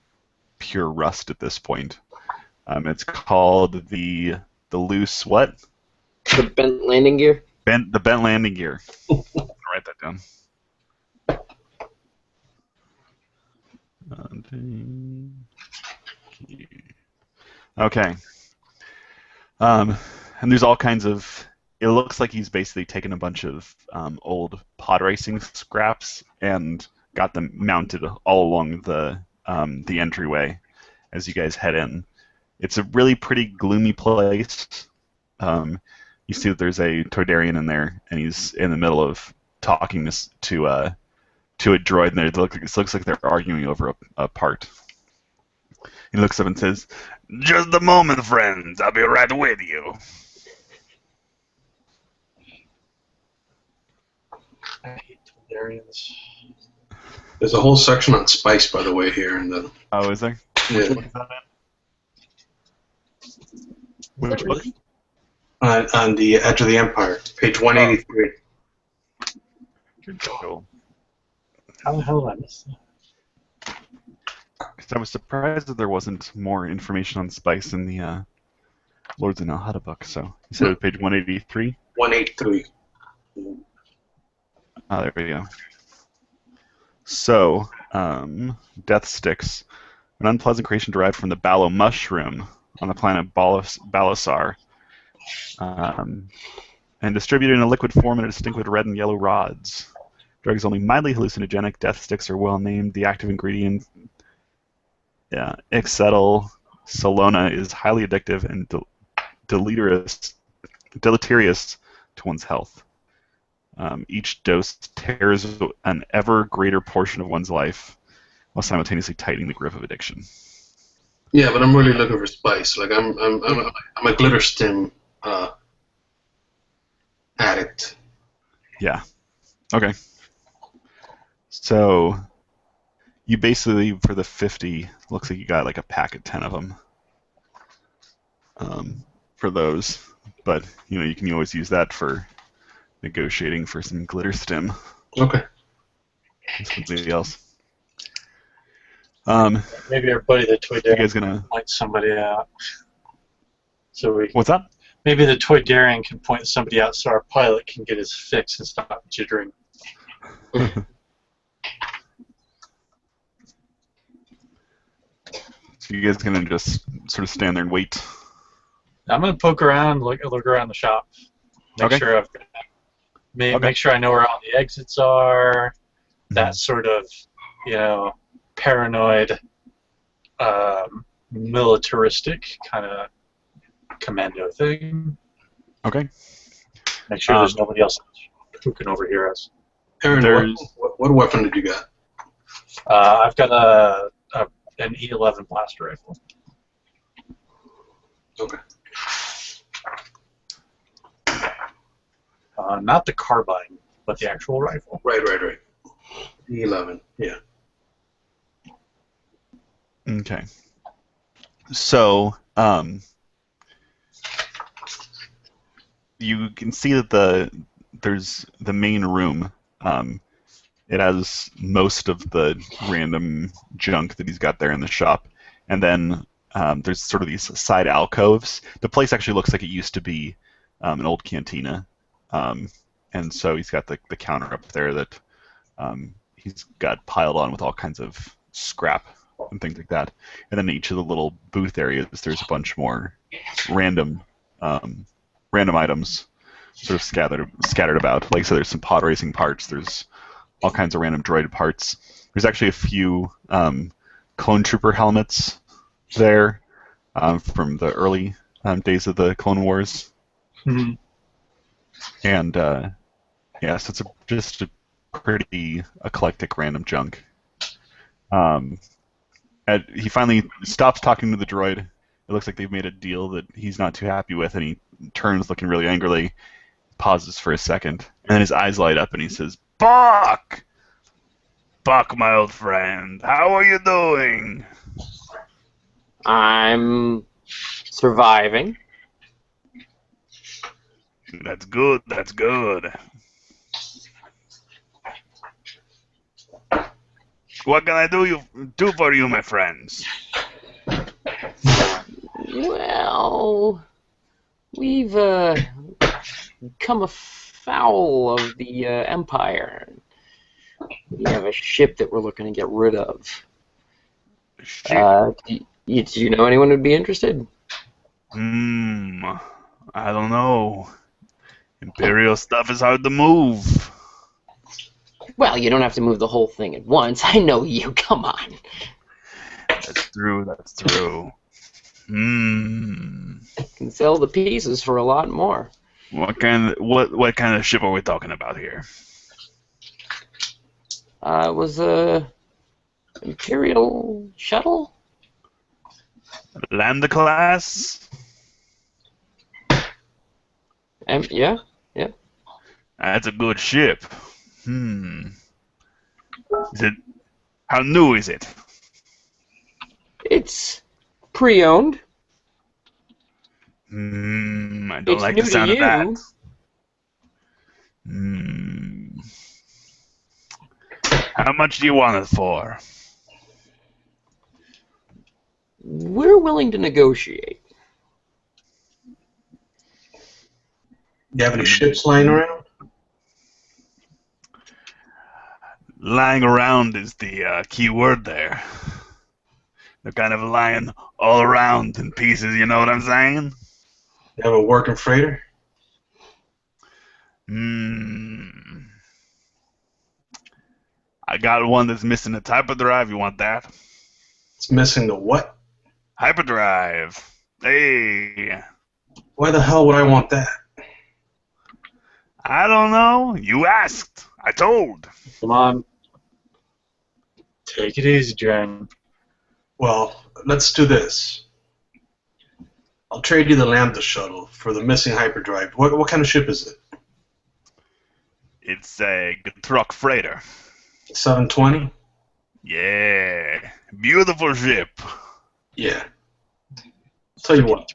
pure rust at this point. It's called the loose what? The bent landing gear. The bent landing gear. Write that down. Okay. And there's all kinds of. It looks like he's basically taken a bunch of old pod racing scraps and got them mounted all along the entryway as you guys head in. It's a really pretty gloomy place. You see that there's a Toydarian in there, and he's in the middle of talking to a droid, and it looks like they're arguing over a part. He looks up and says, "Just a moment, friends. I'll be right with you." I hate Toydarians. There's a whole section on spice, by the way, here in the. Oh, is there? Yeah. Which book is that in? Which book? On the Edge of the Empire, page 183. Cool. How the hell did I miss that? I was surprised that there wasn't more information on spice in the Lords of Nalhada book. So you said it was page 183. 183. Oh, there we go. So, death sticks, an unpleasant creation derived from the Ballo mushroom on the planet Balasar, and distributed in a liquid form in a distinct red and yellow rods. Drug is only mildly hallucinogenic. Death sticks are well named. The active ingredient, Ixetyl Solona, is highly addictive and deleterious to one's health. Each dose tears an ever greater portion of one's life while simultaneously tightening the grip of addiction. Yeah, but I'm really looking for spice. Like I'm a glitter stim addict. Yeah. Okay. So you basically, for the 50, looks like you got like a pack of 10 of them for those. But you can always use that for negotiating for some glitter stim. Okay. Something else. Maybe our buddy the You guys Toydarian gonna? point somebody out. So we What's that? maybe the Toydarian can point somebody out so our pilot can get his fix and stop jittering. So you guys gonna just sort of stand there and wait? I'm gonna poke around, look around the shop, make Okay. sure make sure I know where all the exits are. That sort of, paranoid, militaristic kind of commando thing. Okay. Make sure there's nobody else who can overhear us. Aaron, what weapon did you got? I've got an E11 blaster rifle. Okay. Not the carbine, but the actual rifle. Right. E11. Yeah. Okay. So, you can see that there's the main room. It has most of the random junk that he's got there in the shop, and then there's sort of these side alcoves. The place actually looks like it used to be an old cantina, and so he's got the counter up there that he's got piled on with all kinds of scrap and things like that. And then in each of the little booth areas, there's a bunch more random items sort of scattered about. Like I said, there's some pod racing parts. There's all kinds of random droid parts. There's actually a few clone trooper helmets there from the early days of the Clone Wars. Mm-hmm. And yeah, so it's just a pretty eclectic random junk. He finally stops talking to the droid. It looks like they've made a deal that he's not too happy with, and he turns looking really angrily, pauses for a second, and then his eyes light up and he says, "Buck! Buck, my old friend, how are you doing?" I'm surviving. That's good, that's good. What can I do for you, my friends? Well, we've come afoul of the Empire. We have a ship that we're looking to get rid of. Do you know anyone who'd be interested? I don't know. Imperial stuff is hard to move. Well, you don't have to move the whole thing at once. I know you. Come on. That's true, that's true. Can sell the pieces for a lot more. What kind of ship are we talking about here? It was a Imperial shuttle. Lambda class? Yeah. That's a good ship. Is it? How new is it? It's pre-owned. I don't It's like new the sound to of that. you. How much do you want it for? We're willing to negotiate. You have any ships lying around? Lying around is the key word there. They're kind of lying all around in pieces, you know what I'm saying? You have a working freighter? I got one that's missing its hyperdrive. You want that? It's missing the what? Hyperdrive. Hey. Why the hell would I want that? I don't know. You asked. I told. Come on. Take it easy, Jen. Well, let's do this. I'll trade you the Lambda shuttle for the missing hyperdrive. What kind of ship is it? It's a truck freighter. 720? Yeah. Beautiful ship. Yeah. Tell you what.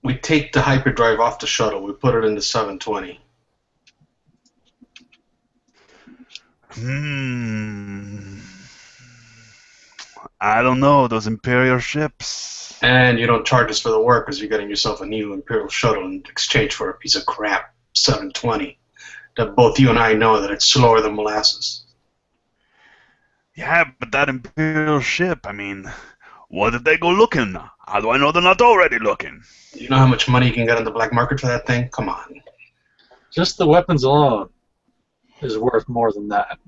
We take the hyperdrive off the shuttle. We put it in the 720. I don't know. Those Imperial ships. And you don't charge us for the work because you're getting yourself a new Imperial shuttle in exchange for a piece of crap 720 that both you and I know that it's slower than molasses. Yeah, but that Imperial ship, I mean, what did they go looking? How do I know they're not already looking? You know how much money you can get on the black market for that thing? Come on. Just the weapons alone is worth more than that.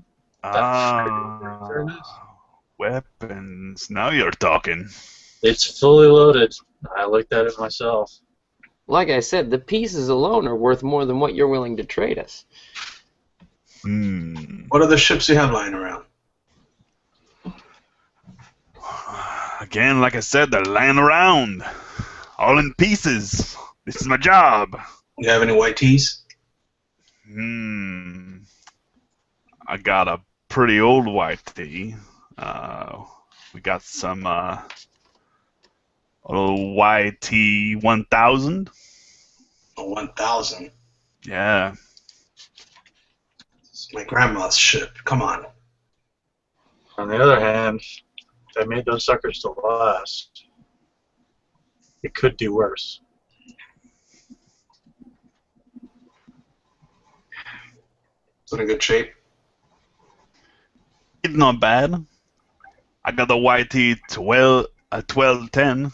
Weapons. Now you're talking. It's fully loaded. I looked at it myself. Like I said, the pieces alone are worth more than what you're willing to trade us. What other ships do you have lying around? Again, like I said, they're lying around. All in pieces. This is my job. You have any YTs? I got a pretty old YT. We got some little YT 1000. A 1000? Yeah. It's my grandma's ship. Come on. On the other hand, if I made those suckers to last, it could do worse. It's in a good shape. It's not bad. I got the YT 1210.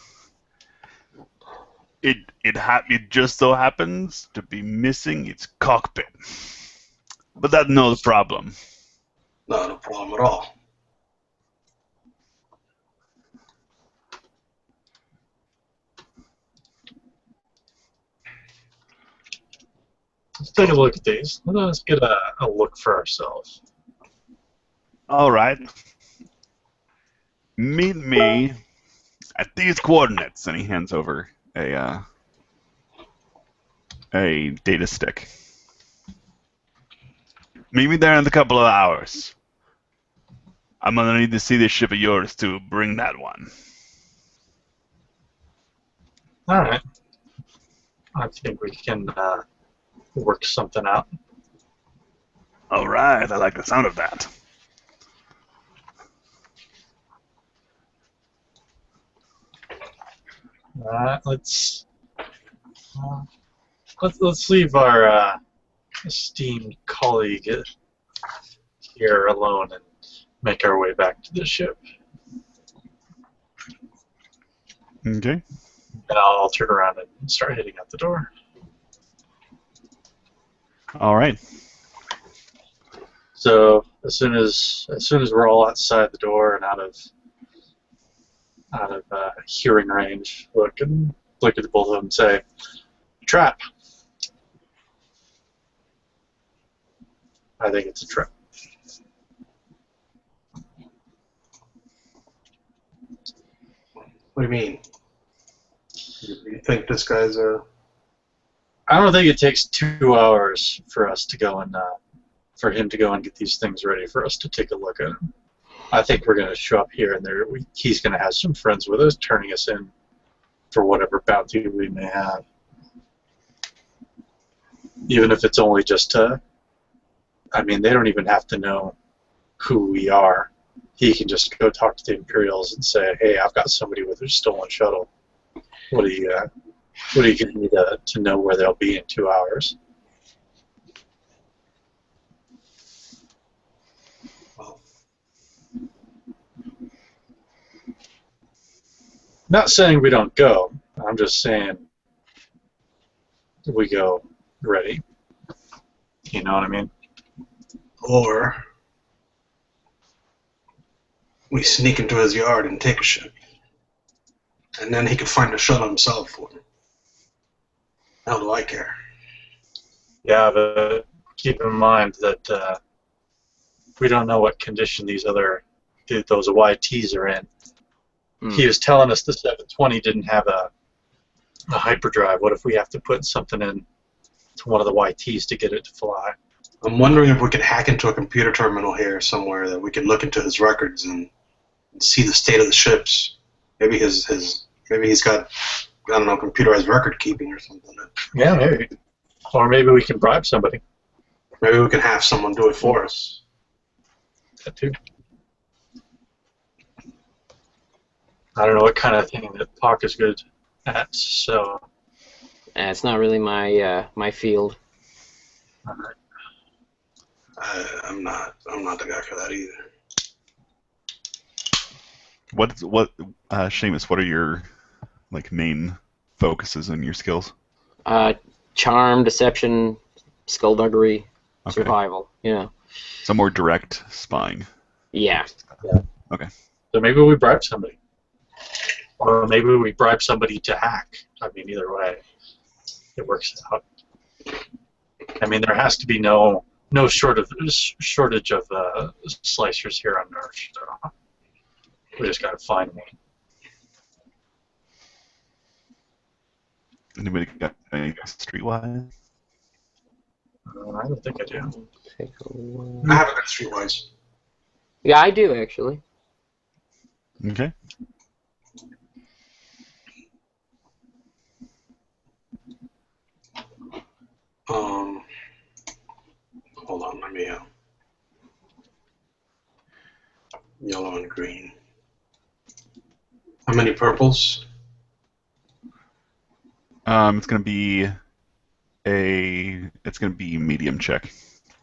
It just so happens to be missing its cockpit, but that's no problem. Not a problem at all. Let's take a look at these. Let's get a look for ourselves. All right. Meet me at these coordinates, and he hands over a data stick. Meet me there in a couple of hours. I'm gonna need to see this ship of yours to bring that one. All right. I think we can work something out. All right, I like the sound of that. All right. Let's leave our esteemed colleague here alone and make our way back to the ship. Okay. And I'll turn around and start heading out the door. All right. So as soon as we're all outside the door and out of hearing range, look at the both of them and say, "Trap." I think it's a trap. What do you mean? You think this guy's a... I don't think it takes 2 hours for us to go and for him to go and get these things ready for us to take a look at them. I think we're going to show up here and there. He's going to have some friends with us, turning us in for whatever bounty we may have. Even if it's only just to... I mean, they don't even have to know who we are. He can just go talk to the Imperials and say, "Hey, I've got somebody with a stolen shuttle. What do you give me to know where they'll be in 2 hours?" Well, Not saying we don't go. I'm just saying we go ready. You know what I mean? or we sneak into his yard and take a ship. And then he can find a shuttle himself for me. How do I care? Yeah, but keep in mind that we don't know what condition those YTs are in. He was telling us the 720 didn't have a hyperdrive. What if we have to put something in to one of the YTs to get it to fly? I'm wondering if we could hack into a computer terminal here somewhere that we could look into his records and see the state of the ships. Maybe maybe he's got, I don't know, computerized record keeping or something. Yeah, maybe. Or maybe we can bribe somebody. Maybe we can have someone do it for us. That too. I don't know what kind of thing that Pac is good at, so... It's not really my field. I'm not the guy for that either. Seamus, what are your main focuses in your skills? Charm, deception, skullduggery, Okay. survival. Yeah. So more direct spying. Yeah. Okay. So maybe we bribe somebody. Or maybe we bribe somebody to hack. I mean, either way, it works out. I mean, there has to be no shortage of slicers here on Earth. So we just gotta find one. Anybody got any streetwise? I don't think I do. Take a look. I haven't got streetwise. Yeah, I do actually. Okay. Hold on, let me yellow and green. How many purples? It's gonna be medium check.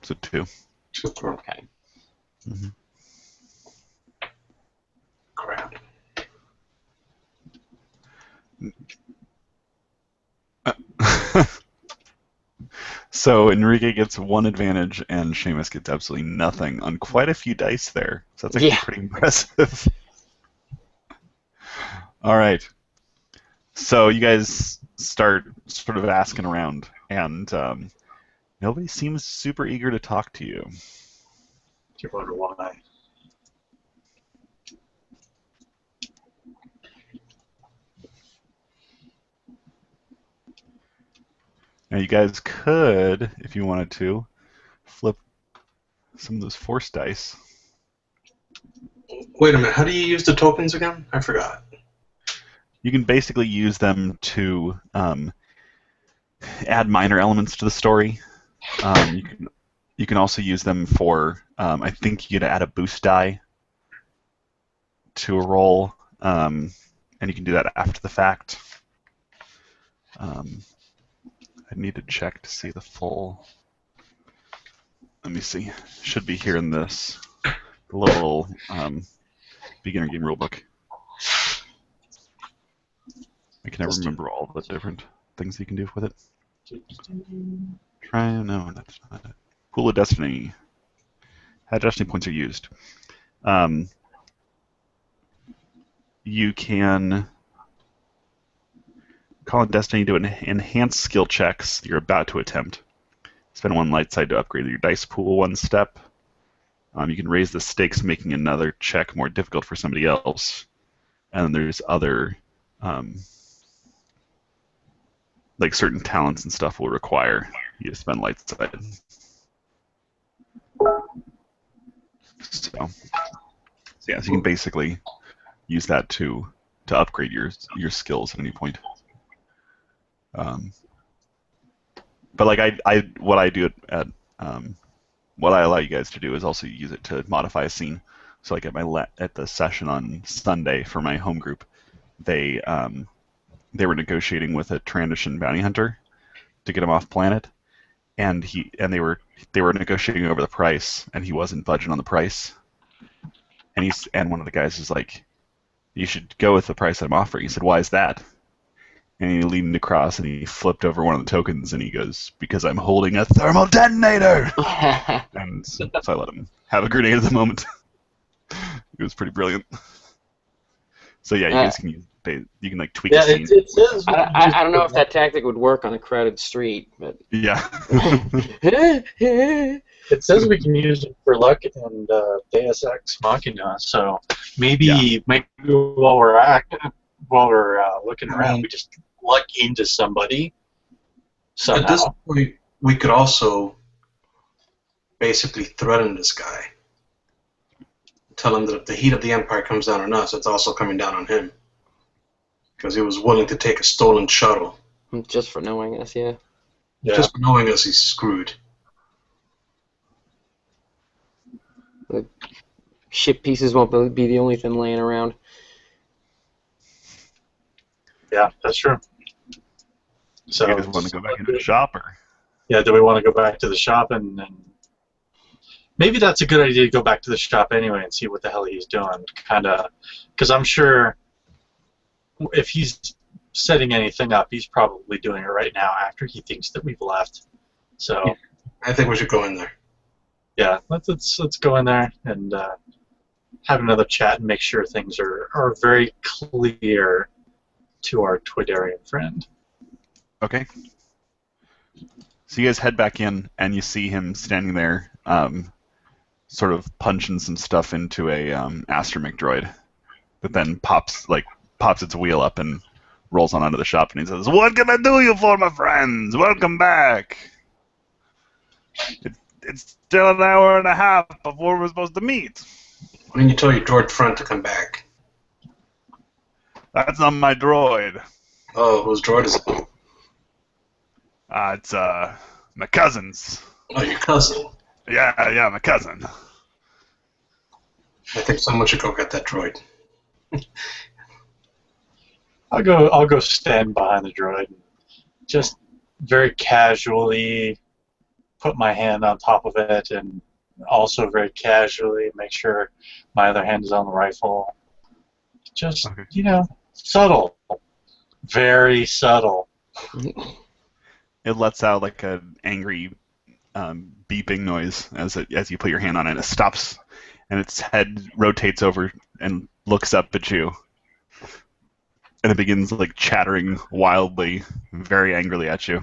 So 2. Super. Okay. Mm-hmm. Crap. So Enrique gets 1 advantage, and Seamus gets absolutely nothing on quite a few dice there. So that's actually Yeah. pretty impressive. All right. So you guys start sort of asking around, and nobody seems super eager to talk to you. You wonder why. Now you guys could, if you wanted to, flip some of those force dice. Wait a minute. How do you use the tokens again? I forgot. You can basically use them to add minor elements to the story. You can also use them for, I think you could add a boost die to a roll, and you can do that after the fact. I need to check to see the full. Let me see. Should be here in this little beginner game rulebook. I can never remember all the different things you can do with it. No, that's not it. Pool of Destiny. How Destiny points are used. You can call on Destiny to enhance skill checks you're about to attempt. Spend 1 light side to upgrade your dice pool 1 step. You can raise the stakes, making another check more difficult for somebody else. And then there's other, like certain talents and stuff will require you to spend light side. So you can basically use that to upgrade your skills at any point. But like what I do at what I allow you guys to do is also use it to modify a scene. So like at the session on Sunday for my home group, they were negotiating with a Trandoshan bounty hunter to get him off planet, and they were negotiating over the price, and he wasn't budging on the price. And one of the guys is like, "You should go with the price that I'm offering." He said, "Why is that?" And he leaned across and he flipped over one of the tokens and he goes, "Because I'm holding a thermal detonator!" And so I let him have a grenade at the moment. It was pretty brilliant. So yeah, you guys can like tweak a scene. It says I don't know if that tactic would work on a crowded street, but Yeah. it says we can use it for luck and Deus Ex Machina. So maybe while we're looking around, we just luck into somebody somehow. At this point, we could also basically threaten this guy. Tell him that if the heat of the Empire comes down on us, it's also coming down on him. Because he was willing to take a stolen shuttle. just for knowing us, yeah. Just for knowing us, he's screwed. The ship pieces won't be the only thing laying around. Yeah, that's true. So you guys want to go back into the shop, or? Yeah, do we want to go back to the shop and maybe that's a good idea to go back to the shop anyway and see what the hell he's doing, kind of, because I'm sure if he's setting anything up, he's probably doing it right now after he thinks that we've left. So I think we should go in there. Yeah, let's go in there and have another chat and make sure things are very clear to our Twidarian friend. Okay. So you guys head back in, and you see him standing there, sort of punching some stuff into a astromech droid, that then pops its wheel up and rolls on onto the shop, and he says, "What can I do you for, my friends? Welcome back. It's still an hour and a half before we're supposed to meet." Why don't you tell your droid friend to come back? That's not my droid. Oh, whose droid is it? It's my cousin's. Oh, your cousin. Yeah, my cousin. I think someone should go get that droid. I'll go stand behind the droid and just very casually put my hand on top of it and also very casually make sure my other hand is on the rifle. Just, Okay. subtle. Very subtle. It lets out like an angry beeping noise as you put your hand on it. It stops, and its head rotates over and looks up at you, and it begins like chattering wildly, very angrily at you.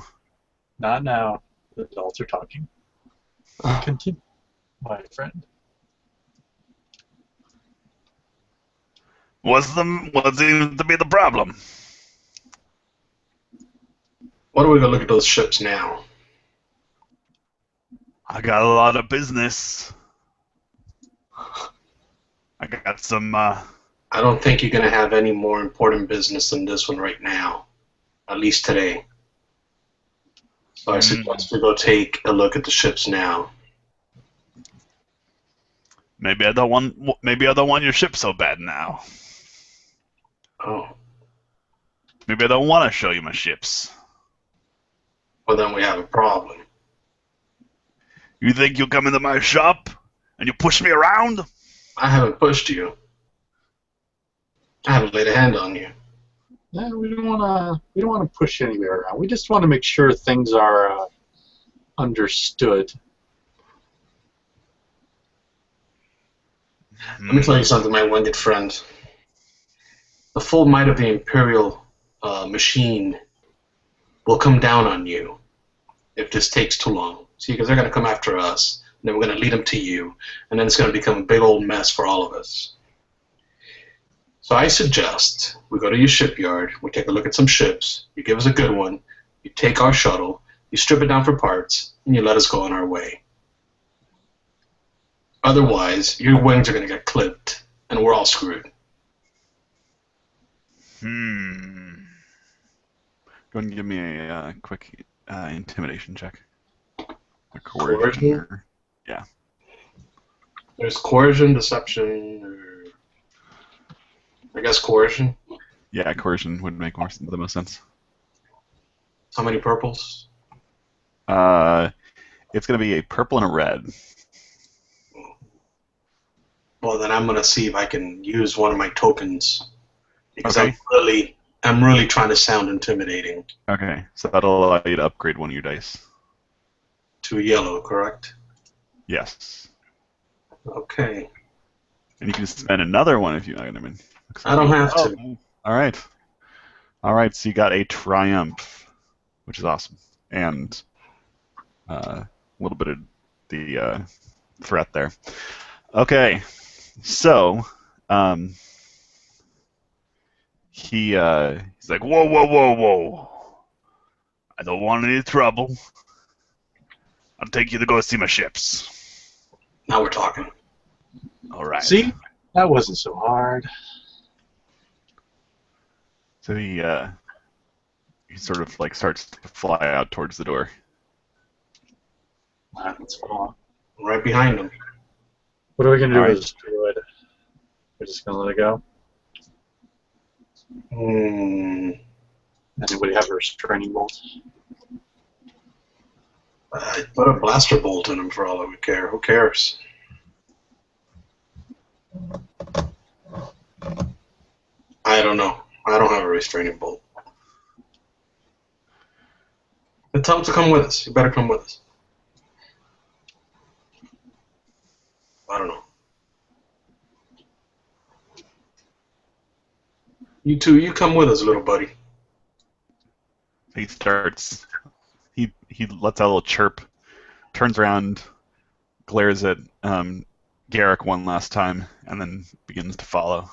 Not now. The adults are talking. Continue, my friend. What seems to be the problem? Why don't we go look at those ships now? I got a lot of business. I got some. I don't think you're going to have any more important business than this one right now, at least today. So I suggest we go take a look at the ships now. Maybe I don't want your ship so bad now. Oh, Maybe I don't want to show you my ships. well then we have a problem. You think you'll come into my shop and you push me around? I haven't pushed you. I haven't laid a hand on you. Yeah, we don't want to push anywhere around. We just want to make sure things are understood. Let me tell you something, my winged friend. The full might of the Imperial machine will come down on you if this takes too long. See, because they're going to come after us, and then we're going to lead them to you, and then it's going to become a big old mess for all of us. So I suggest we go to your shipyard, we take a look at some ships, you give us a good one, you take our shuttle, you strip it down for parts, and you let us go on our way. Otherwise, your wings are going to get clipped, and we're all screwed. Go ahead and give me a quick intimidation check. A coercion. Coercion? There's coercion, deception, or I guess coercion. Yeah, coercion would make the most sense. How many purples? It's going to be a purple and a red. Well, then I'm going to see if I can use one of my tokens because Okay. I'm really trying to sound intimidating. Okay, so that'll allow you to upgrade one of your dice. To yellow, correct? Yes. Okay. And you can spend another one if you. I mean, I don't have to. All right. All right. So you got a triumph, which is awesome, and a little bit of the threat there. Okay. So he's like, Whoa, whoa, whoa, whoa. I don't want any trouble. I'll take you to go see my ships. Now we're talking. All right. See? That wasn't so hard. so he sort of like starts to fly out towards the door. Let's follow. Right behind them. What are we going to do All with right. this druid? We're just going to let it go? Anybody have a restraining bolt? Put a blaster bolt in him for all I would care. Who cares? I don't know. I don't have a restraining bolt. Then tell him to come with us. You better come with us. I don't know. You two, you come with us, little buddy. He starts. He lets out a little chirp, turns around, glares at Garrick one last time, and then begins to follow.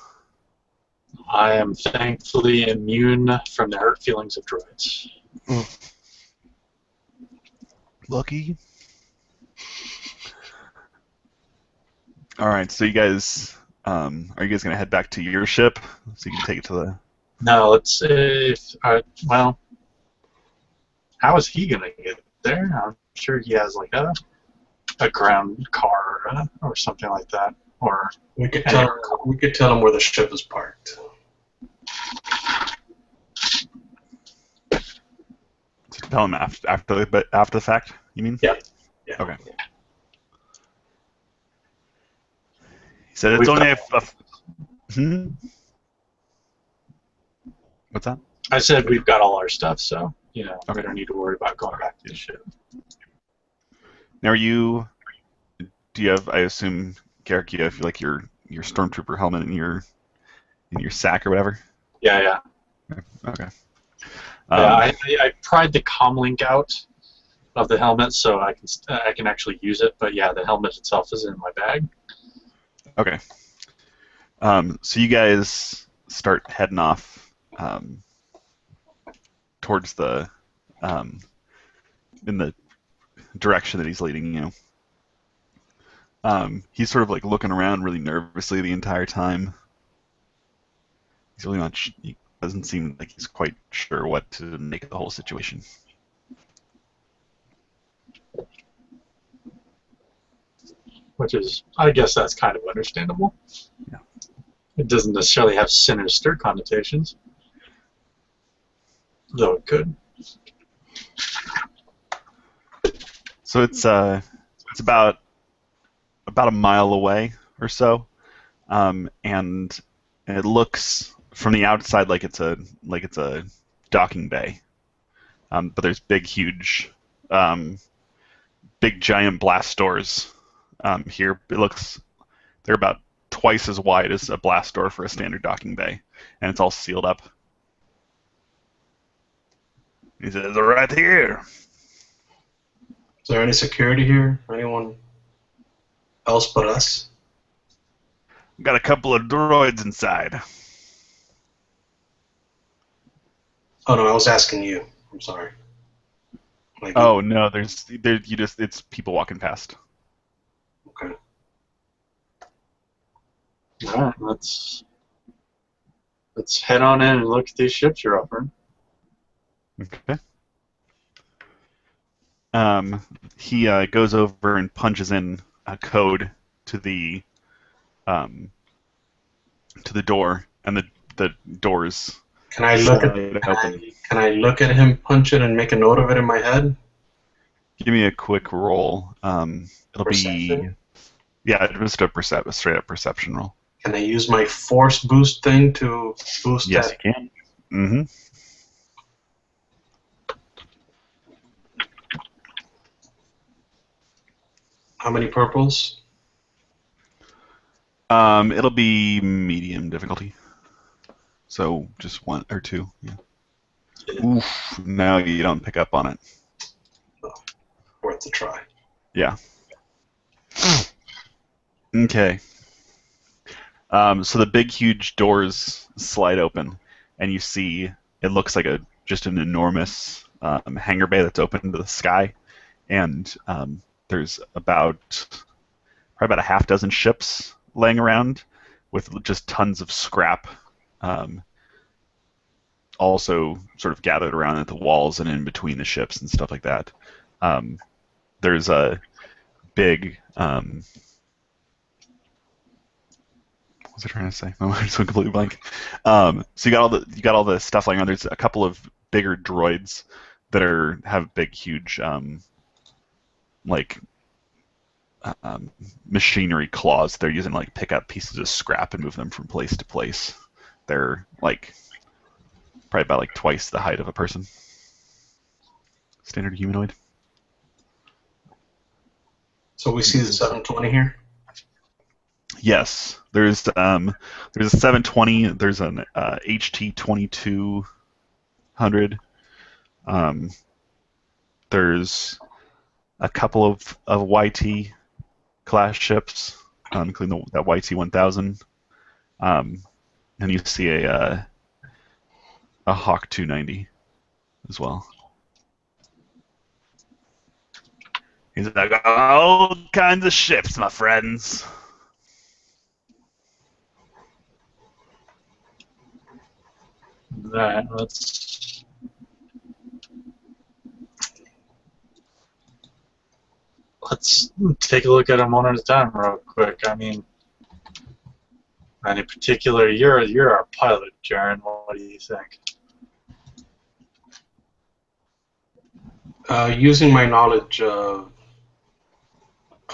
I am thankfully immune from the hurt feelings of droids. Lucky. All right, so you guys, are you guys gonna head back to your ship so you can take it to the? No, let's say, well, how is he going to get there? I'm sure he has like a ground car or something like that. Or We could tell him where the ship is parked. To tell him after the fact. You mean? Yeah. Yeah. Okay. He said it's We've only got, hmm? What's that? I said we've got all our stuff, so we Okay. don't need to worry about going back to the ship. Now, do you have? I assume, Garrick, you have like your stormtrooper helmet in your sack or whatever. Yeah. Okay. I pried the comm link out of the helmet so I can actually use it. But yeah, the helmet itself is in my bag. Okay. So you guys start heading off towards in the direction that he's leading you. He's sort of like looking around really nervously the entire time. He's really not. He doesn't seem like he's quite sure what to make of the whole situation. Which is, I guess that's kind of understandable. Yeah. It doesn't necessarily have sinister connotations, though it could. So it's about a mile away or so, and it looks from the outside like it's a docking bay, but there's big giant blast doors here. It looks they're about twice as wide as a blast door for a standard docking bay, and it's all sealed up. He says, "They're right here." Is there any security here? Anyone else but us? Got a couple of droids inside. Oh no, I was asking you. I'm sorry. Like, Oh no, it's people walking past. okay. All right, let's head on in and look at these ships you're offering. Okay. He goes over and punches in a code to the door, and the doors Can I look at slide open. Can I look at him, punch it, and make a note of it in my head? Give me a quick roll. It'll Perception? be just a straight up perception roll. Can I use my force boost thing to boost Yes, that? you can. Mm-hmm. How many purples? It'll be medium difficulty. So just one or two. Yeah. Oof. No, you don't pick up on it. Worth a try. Yeah. Okay. So the big, huge doors slide open, and you see it looks like just an enormous hangar bay that's open to the sky, and there's probably about a half dozen ships laying around with just tons of scrap, also sort of gathered around at the walls and in between the ships and stuff like that. There's a big what was I trying to say? My mind's so completely blank. So you got all the stuff lying around. There's a couple of bigger droids that have big, huge like machinery claws. They're using to like pick up pieces of scrap and move them from place to place. They're like probably about like twice the height of a person. Standard humanoid. So we see the 720 here. Yes, there's a 720. There's an HT 2200. There's a couple of YT class ships, including that YT 1000. And you see a Hawk 290 as well. He's like, all kinds of ships, my friends. Right, let's take a look at them one at a time real quick. I mean, in particular, you're our pilot, Jaren. What do you think? Using my knowledge of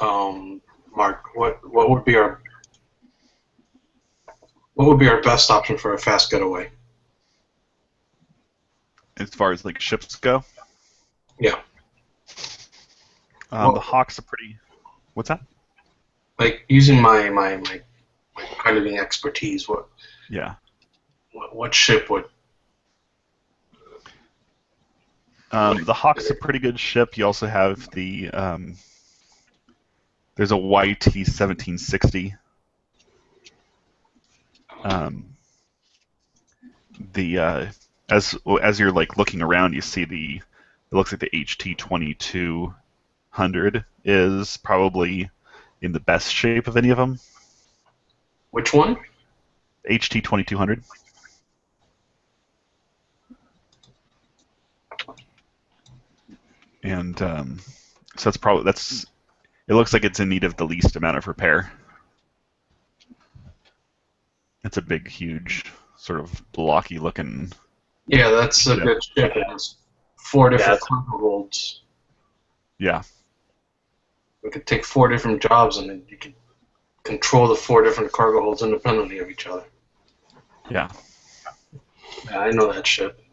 Mark, what would be our best option for a fast getaway? As far as like ships go, Yeah. the Hawks are pretty. What's that? Like using my piloting expertise, Yeah. what ship would? The Hawk's a pretty good ship. You also have the there's a YT 1760. As you're like looking around, you see it looks like the HT 2200 is probably in the best shape of any of them. Which one? HT 2200. And so that's it looks like it's in need of the least amount of repair. It's a big, huge, sort of blocky looking. Yeah, that's a Yeah. good ship. It has 4 different Yeah. cargo holds. Yeah. We could take 4 different jobs, and then you could control the 4 different cargo holds independently of each other. Yeah. Yeah, I know that ship.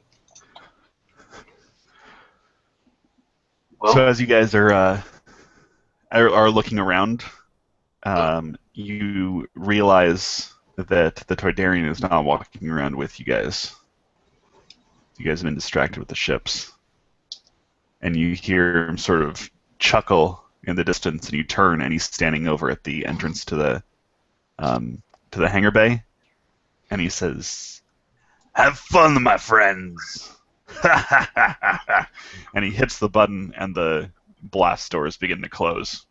Well, So as you guys are looking around, you realize that the Toydarian is not walking around with you guys. You guys have been distracted with the ships, and you hear him sort of chuckle in the distance, and you turn, and he's standing over at the entrance to the hangar bay, and he says, Have fun, my friends. and he hits the button, and the blast doors begin to close.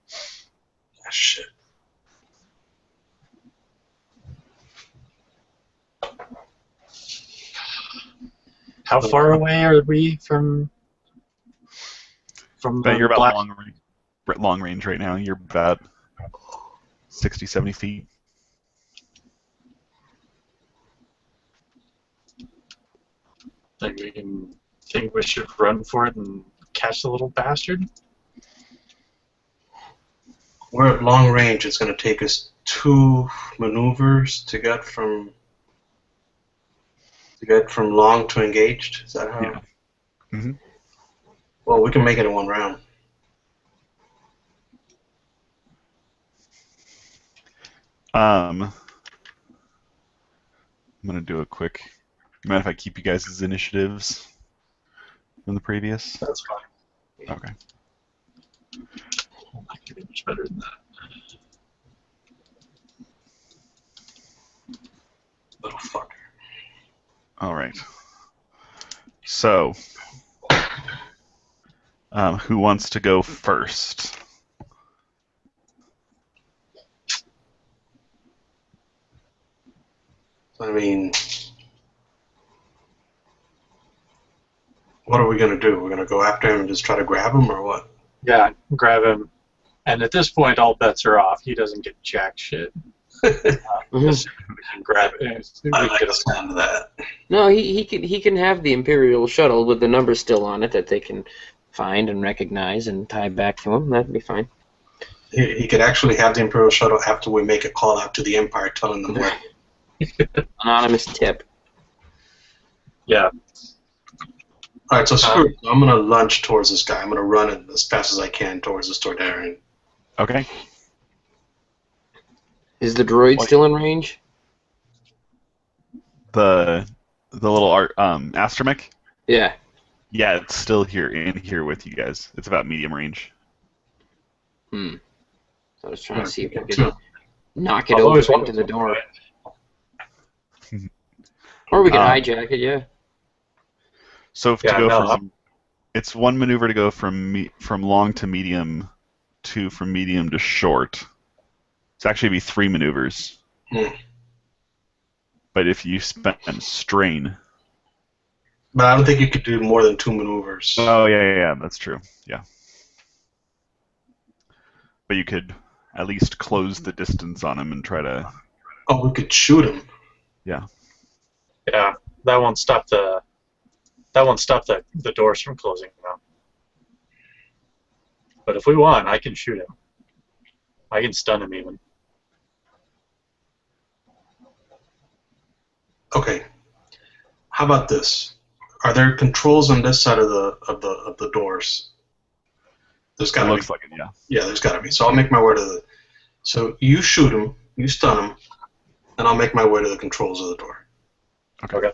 shit. How far away are we from But the you're about black? long range right now. You're about 60, 70 feet. Like we can think we should run for it and catch the little bastard? We're at long range. It's going to take us 2 maneuvers to get from long to engaged. Is that how? Yeah. Mm-hmm. Well, we can make it in 1 round. I'm gonna do a quick. Mind if I keep you guys as initiatives from the previous? That's fine. Okay. I'm not getting much better than that. Little fucker. All right. So, who wants to go first? I mean, what are we going to do? We're going to go after him and just try to grab him, or what? Yeah, grab him. And at this point, all bets are off. He doesn't get jack shit. We can grab it. We I can like get the us sound of that. No, he can have the Imperial shuttle with the number still on it that they can find and recognize and tie back to him. That'd be fine. He could actually have the Imperial shuttle after we make a call out to the Empire telling them where. Anonymous tip. Yeah. All right, so screw it. I'm going to lunge towards this guy. I'm going to run it as fast as I can towards this Toydarian. Okay. Is the droid still in range? The little astromech. Yeah. Yeah, it's still in here with you guys. It's about medium range. So I was trying to see if we Sure. could knock it I've over always into wanted the to door. Mhm. Or we could Um, hijack it, yeah. So Yeah, to go no, from, it's 1 maneuver to go from long to medium, 2 from medium to short. It's actually be 3 maneuvers. Hmm. But if you spend strain. But I don't think you could do more than 2 maneuvers. Oh yeah, that's true. Yeah. But you could at least close the distance on him and try to. Oh, we could shoot him. Yeah. Yeah. That won't stop the doors from closing now. But if we want, I can shoot him. I can stun him even. Okay. How about this? Are there controls on this side of the doors? There's It got to be. looks like it, yeah. Yeah, there's got to be. So I'll make my way to the. So you shoot him, you stun him, and I'll make my way to the controls of the door. Okay.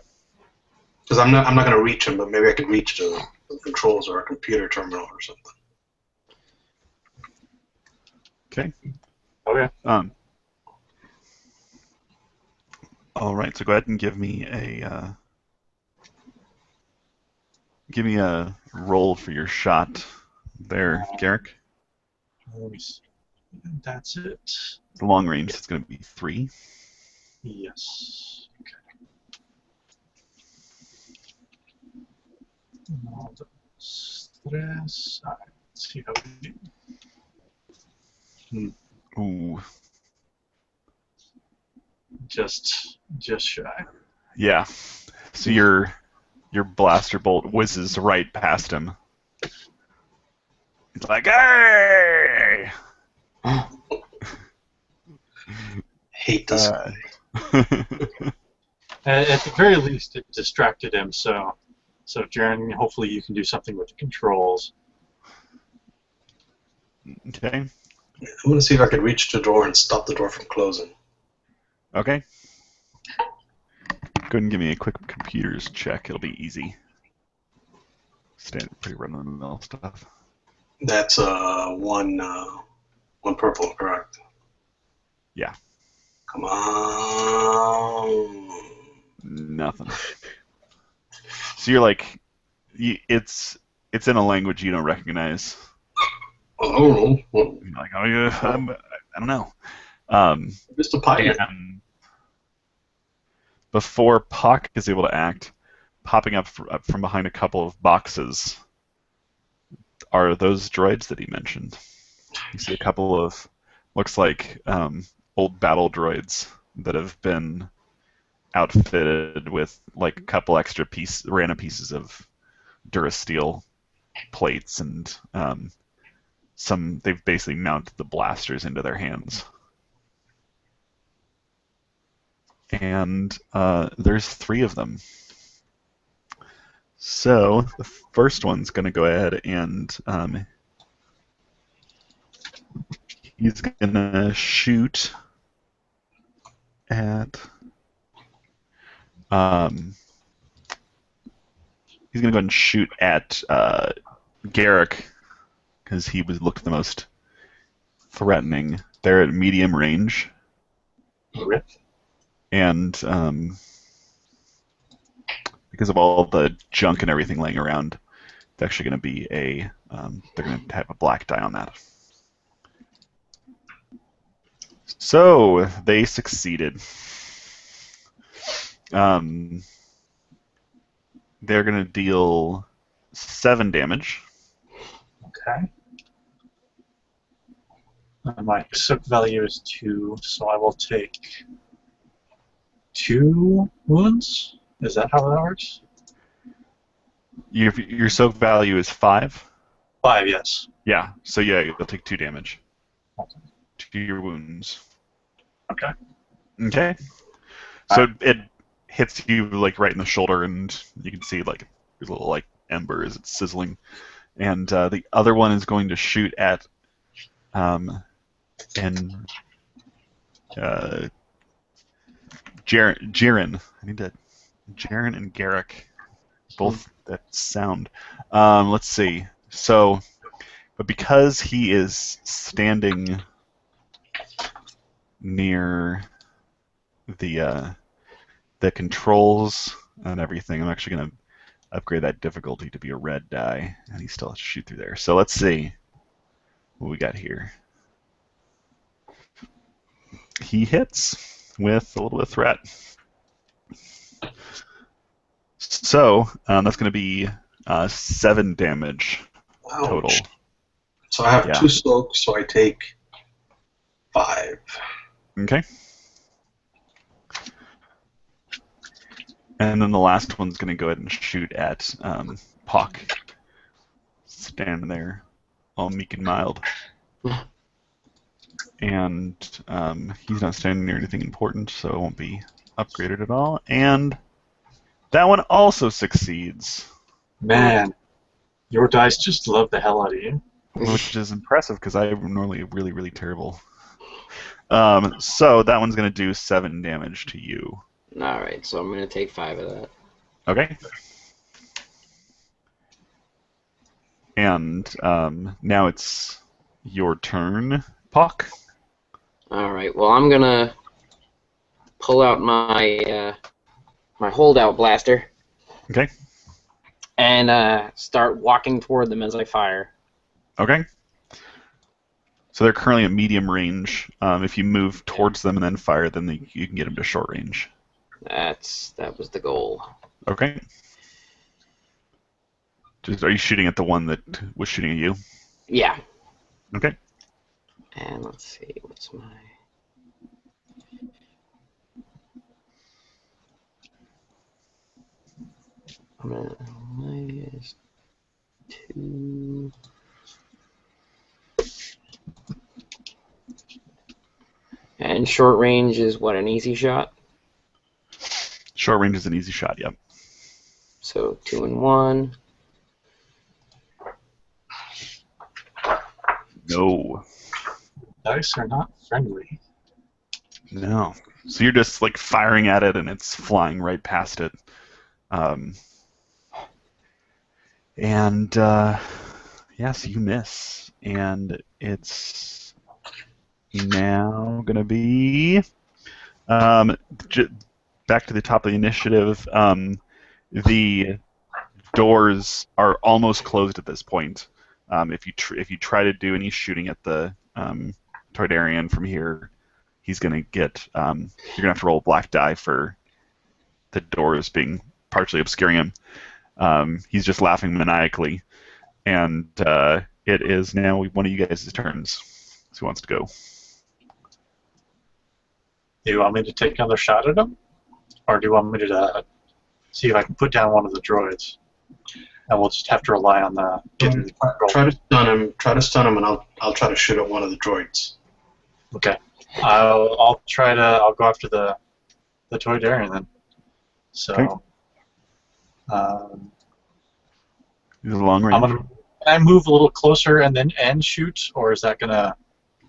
Because I'm not going to reach him, but maybe I could reach the controls or a computer terminal or something. Okay. Okay. All right. So go ahead and give me a roll for your shot there, Garrick. Let me see. That's it. The long range. It's going to be 3. Yes. Okay. No, stress. All right. Let's see how we do. Ooh. Just shy. Yeah. So your blaster bolt whizzes right past him. It's like, hey! Hate this. At the very least, it distracted him. So Jaren, hopefully you can do something with the controls. Okay. I'm going to see if I can reach the door and stop the door from closing. Okay. Go ahead and give me a quick computers check. It'll be easy. Standard, pretty run-of-the-mill stuff. That's one purple, correct? Yeah. Come on. Nothing. So you're like, it's in a language you don't recognize. Oh, well, You're like, oh yeah, I don't know. just a pilot. And before Puck is able to act, popping up from behind a couple of boxes are those droids that he mentioned. You see a couple of, looks like old battle droids that have been outfitted with like a couple extra random pieces of Durasteel plates, and they've basically mounted the blasters into their hands. And there's 3 of them. So the first one's going to go ahead and he's going to shoot at. He's going to go ahead and shoot at Garrick because he looked the most threatening. They're at medium range. Okay. And because of all the junk and everything laying around, it's actually going to be they're going to have a black die on that. So they succeeded. They're going to deal 7 damage. Okay. My soak value is 2, so I will take 2 wounds. Is that how that works? Your soak value is 5. 5, yes. Yeah. So yeah, you'll take 2 damage Okay. to your wounds. Okay. Okay. So it hits you like right in the shoulder, and you can see like a little like ember as it's sizzling. And the other one is going to shoot at Jaren Jaren and Garrick, both that sound. Let's see. So, but because he is standing near the controls and everything, I'm actually going to upgrade that difficulty to be a red die, and he still has to shoot through there. So let's see what we got here. He hits with a little bit of threat. So that's going to be 7 damage total. Ouch. So I have 2 soaks, so I take 5. Okay. And then the last one's going to go ahead and shoot at Puck. Standing there, all meek and mild. and he's not standing near anything important, so it won't be upgraded at all. And that one also succeeds, Man, your dice just love the hell out of you. which is impressive because I'm normally really, really terrible. So that one's going to do 7 damage to you. Alright, so I'm going to take 5 of that. Okay. And now it's your turn, Puck. Alright, well, I'm going to pull out my my holdout blaster. Okay. And start walking toward them as I fire. Okay. So they're currently at medium range. If you move towards them and then fire, then you can get them to short range. That was the goal. Okay. Are you shooting at the one that was shooting at you? Yeah. Okay. And let's see, what's my... I'm gonna minus 2. And short range is what, an easy shot? Short range is an easy shot, yep. So 2 and 1. No. Dice are not friendly. No. So you're just like firing at it and it's flying right past it. Yes, you miss. And it's now going to be back to the top of the initiative. The doors are almost closed at this point. If you try to do any shooting at the Toydarian from here, he's going to get you're going to have to roll a black die for the doors being partially obscuring him. He's just laughing maniacally, and it is now one of you guys' turns. So who wants to go? Do you want me to take another shot at him? Or do you want me to see if I can put down one of the droids? And we'll just have to rely on the... Try to stun him, and I'll try to shoot at one of the droids. Okay. I'll go after the Toydarian then. So... Okay. He's a long range. Can I move a little closer and shoot, or is that gonna?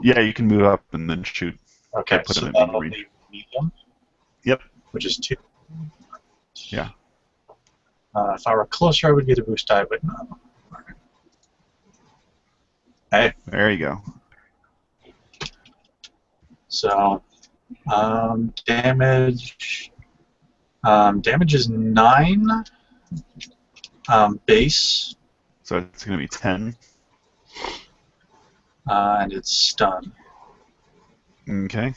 Yeah, you can move up and then shoot. Okay, Put so him at that'll medium be medium. Yep. Which is 2. Yeah. If I were closer, I would get a boost die, but no. Hey. There you go. So, damage. Damage is 9. Base. So it's going to be 10. And it's stun. Okay.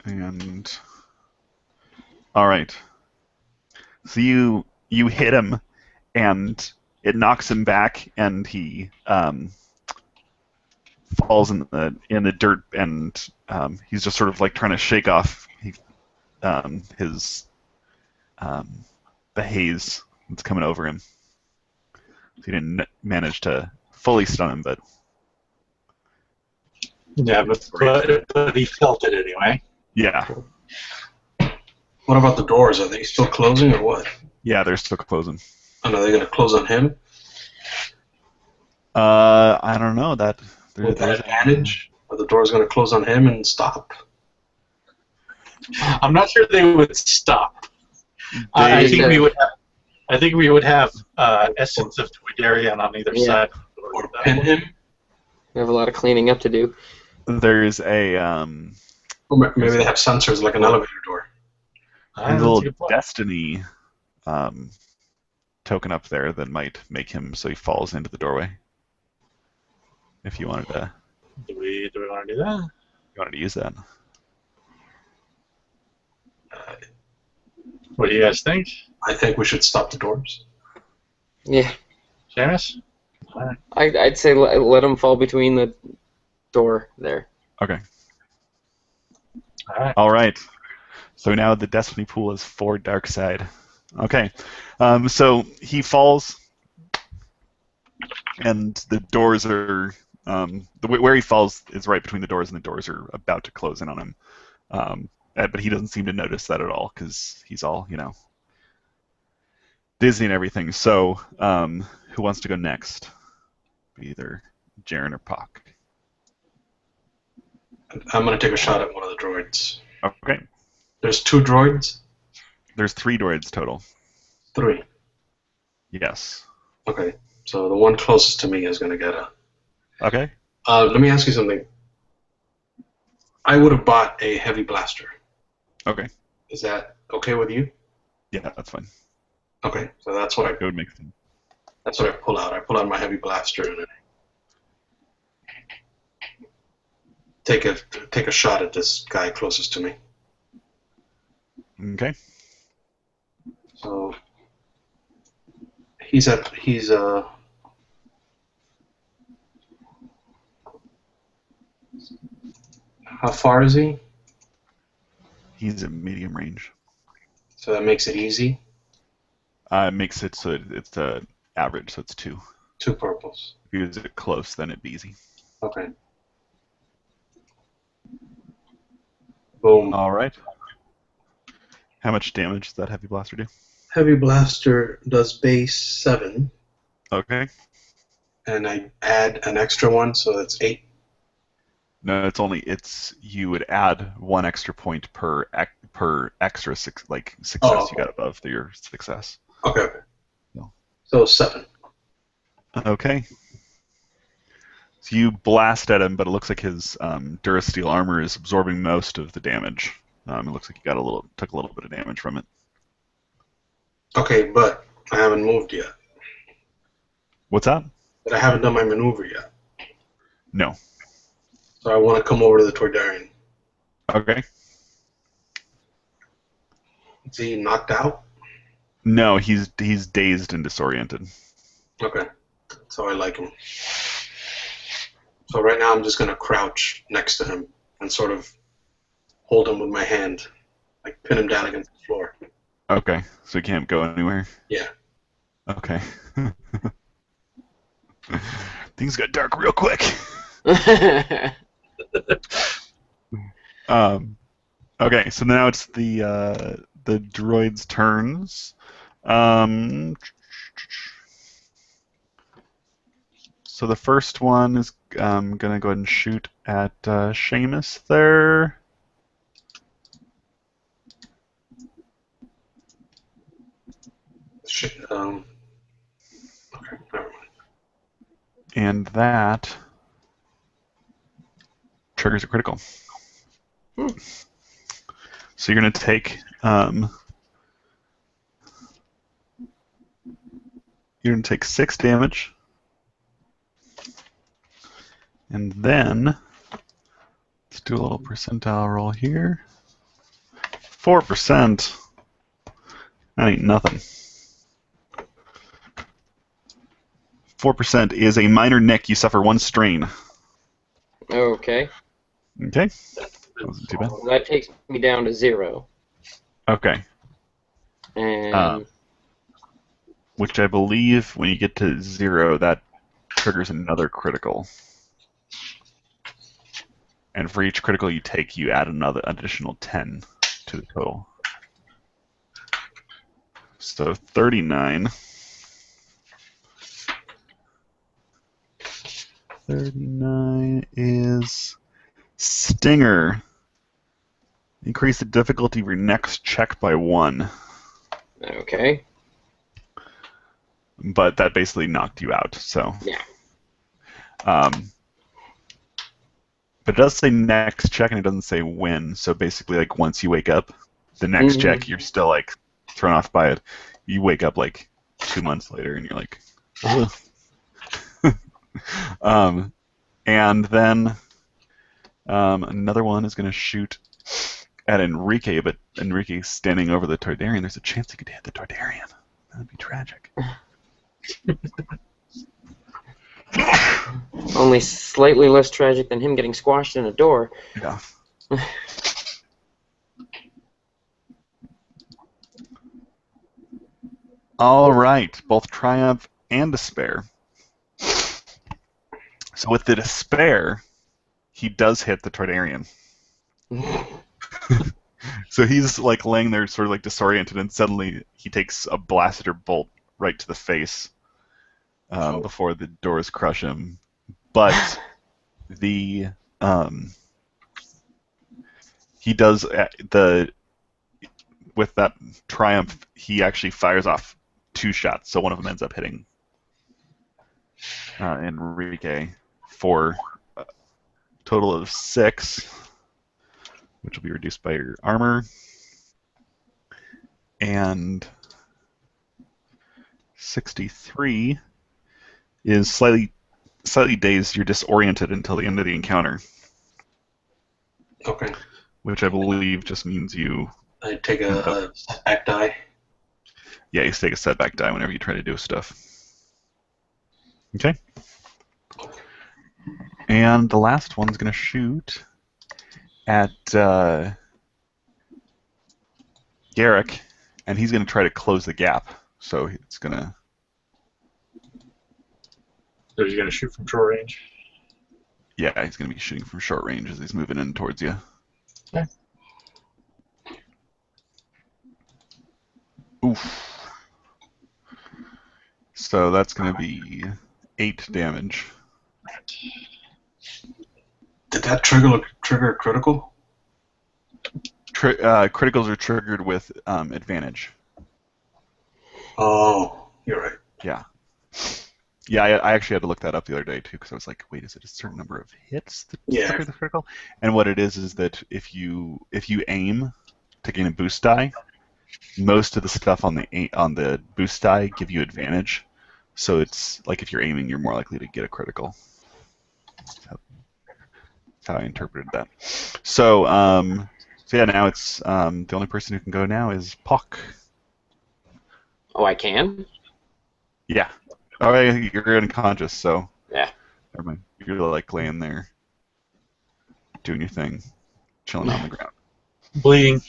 And all right. So you hit him, and it knocks him back, and he falls in the dirt, and he's just sort of like trying to shake off the haze that's coming over him. So he didn't manage to fully stun him, but Yeah, but he felt it anyway. yeah. What about the doors? Are they still closing or what? Yeah, they're still closing. And are they going to close on him? I don't know. With that advantage? Are the doors going to close on him and stop? I'm not sure they would stop. I think we would have essence of Toydarian on either side. Or pin him? We have a lot of cleaning up to do. There's a Or maybe they have sensors like an elevator door. there's a little destiny token up there that might make him so he falls into the doorway. If you wanted to, Do we want to do that? you wanted to use that. What do you guys think? I think we should stop the doors. Yeah. Seamus? I'd say let him fall between the door there. Okay. Alright. All right. So now the destiny pool is for dark side. Okay. So he falls, and the doors are Where he falls is right between the doors, and the doors are about to close in on him. But he doesn't seem to notice that at all because he's all, dizzy and everything. So, who wants to go next? Either Jaren or Pock. I'm going to take a shot at one of the droids. Okay. There's 2 droids? There's 3 droids total. 3. Yes. Okay. So the one closest to me is going to get a... Okay. Let me ask you something. I would have bought a heavy blaster. Okay. Is that okay with you? Yeah, that's fine. Okay. So that's what It would make sense. That's what I pull out. I pull out my heavy blaster and I take a shot at this guy closest to me. Okay. So he's how far is he? He's at medium range. So that makes it easy. It makes it so it's average, so it's 2. 2 purples. If you use it close, then it'd be easy. Okay. Boom. All right. How much damage does that heavy blaster do? Heavy blaster does base 7, Okay. and I add an extra one, so that's 8. No, you would add 1 extra point per extra success Oh. you got above your success. Okay. No. So 7. Okay. So you blast at him, but it looks like his Durasteel armor is absorbing most of the damage. It looks like you took a little bit of damage from it. Okay, but I haven't moved yet. What's that? But I haven't done my maneuver yet. No. So I want to come over to the Toydarian. Okay. Is he knocked out? No, he's dazed and disoriented. Okay. So I like him. So right now I'm just going to crouch next to him and sort of hold him with my hand. Like pin him down against the floor. Okay, so he can't go anywhere? Yeah. Okay. Things got dark real quick. Okay, so now it's the droid's turns. So the first one is gonna go ahead and shoot at Seamus there. Okay, never mind. And that triggers a critical. So you're gonna take you're gonna take 6 damage, and then let's do a little percentile roll here. 4%. That ain't nothing. 4% is a minor nick. You suffer 1 strain. Okay. Okay. That wasn't too bad. That takes me down to 0. Okay. And Which I believe when you get to 0, that triggers another critical. And for each critical you take, you add another additional 10 to the total. So 39. 39 is Stinger. Increase the difficulty of your next check by 1. okay. But that basically knocked you out, so. Yeah. But it does say next check and it doesn't say when, so basically like once you wake up, the next check you're still like thrown off by it. You wake up like 2 months later and you're like, ugh. And then another one is going to shoot at Enrique, but Enrique's standing over the Toydarian. There's a chance he could hit the Toydarian. That would be tragic. Only slightly less tragic than him getting squashed in a door. Yeah. All right, both Triumph and Despair. So with the despair, he does hit the Tordarian. So he's like laying there, sort of like disoriented, and suddenly he takes a blaster bolt right to the face before the doors crush him. But the he does the with that triumph, he actually fires off 2 shots, so one of them ends up hitting Enrique for a total of 6, which will be reduced by your armor. And 63 is slightly dazed. You're disoriented until the end of the encounter. Okay. Which I believe just means you... I take a setback die. Yeah, you take a setback die whenever you try to do stuff. Okay. And the last one's going to shoot at Garrick, and he's going to try to close the gap. So it's going to... So he's going to shoot from short range? Yeah, he's going to be shooting from short range as he's moving in towards you. Okay. Oof. So that's going to be 8 damage. Did that trigger critical? Criticals are triggered with advantage. Oh, you're right. Yeah. Yeah, I actually had to look that up the other day too, because I was like, wait, is it a certain number of hits that trigger the critical? And what it is that if you aim to gain a boost die, most of the stuff on the boost die give you advantage. So it's like if you're aiming, you're more likely to get a critical. That's how I interpreted that. So yeah, now it's the only person who can go now is Puck. Oh, I can? Yeah. Oh, yeah, you're unconscious, so... Yeah. Never mind. You're like laying there, doing your thing, chilling on the ground. Bleeding.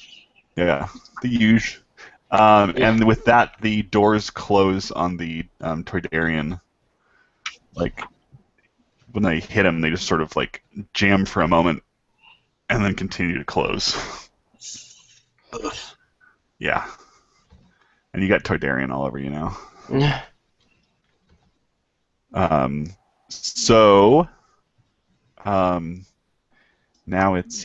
Yeah, the usual. And with that, the doors close on the Toydarian. Like, when they hit him, they just sort of like jam for a moment, and then continue to close. Yeah. And you got Toydarian all over you now. So now it's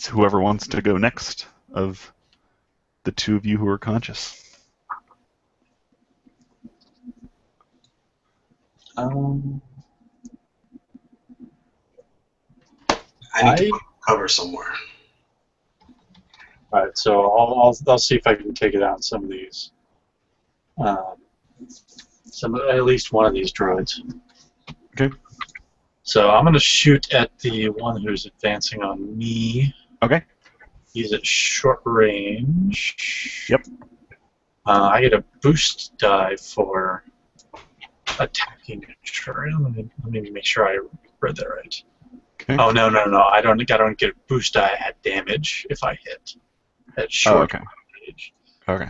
whoever wants to go next of the 2 of you who are conscious. I need to cover somewhere. All right, so I'll see if I can take it out some of these. At least one of these droids. Okay. So I'm going to shoot at the one who's advancing on me. Okay. He's at short range. Yep. I get a boost die for attacking. Let me make sure I read that right. Okay. Oh no! I don't get a boost die at damage if I hit at short range. Okay.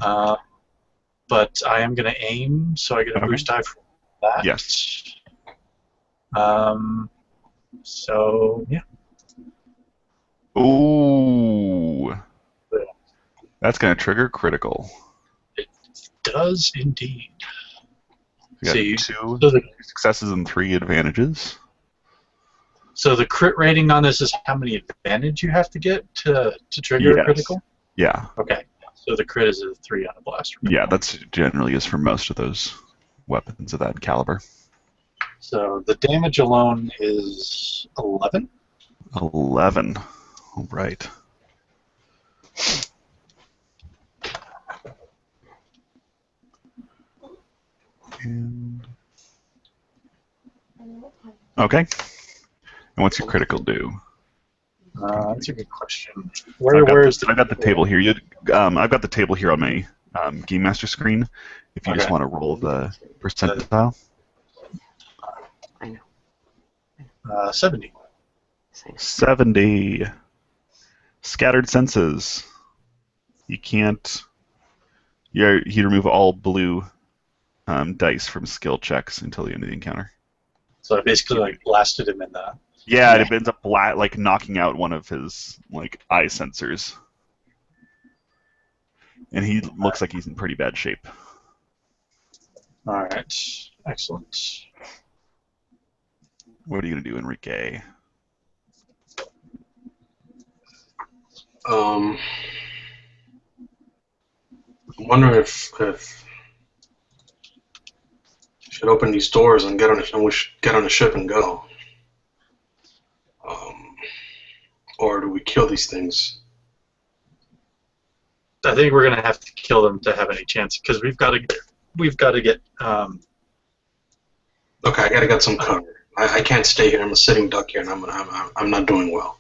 But I am going to aim, so I get a boost die for that. Yes. So yeah. Ooh. That's going to trigger critical. It does indeed. You got 2 successes and 3 advantages. So the crit rating on this is how many advantage you have to get to trigger a critical? Yeah. Okay. So the crit is a 3 on a blaster. Yeah, that's generally is for most of those weapons of that caliber. So the damage alone is 11. 11. All right. Okay. And what's your critical do? That's a good question. I've got the table here. I've got the table here on my Game Master screen. If you just want to roll the percentile. I know. 70. 70. Scattered senses. You can't. You remove all blue dice from skill checks until the end of the encounter. So it basically like blasted him in the. Yeah, it ends up like knocking out one of his like eye sensors, and he looks like he's in pretty bad shape. All right, excellent. What are you gonna do, Enrique? I'm wondering if I should open these doors and we should get on a ship and go. Or do we kill these things? I think we're gonna have to kill them to have any chance because we've got to get. Okay, I gotta get some cover. I can't stay here. I'm a sitting duck here, and I'm not doing well.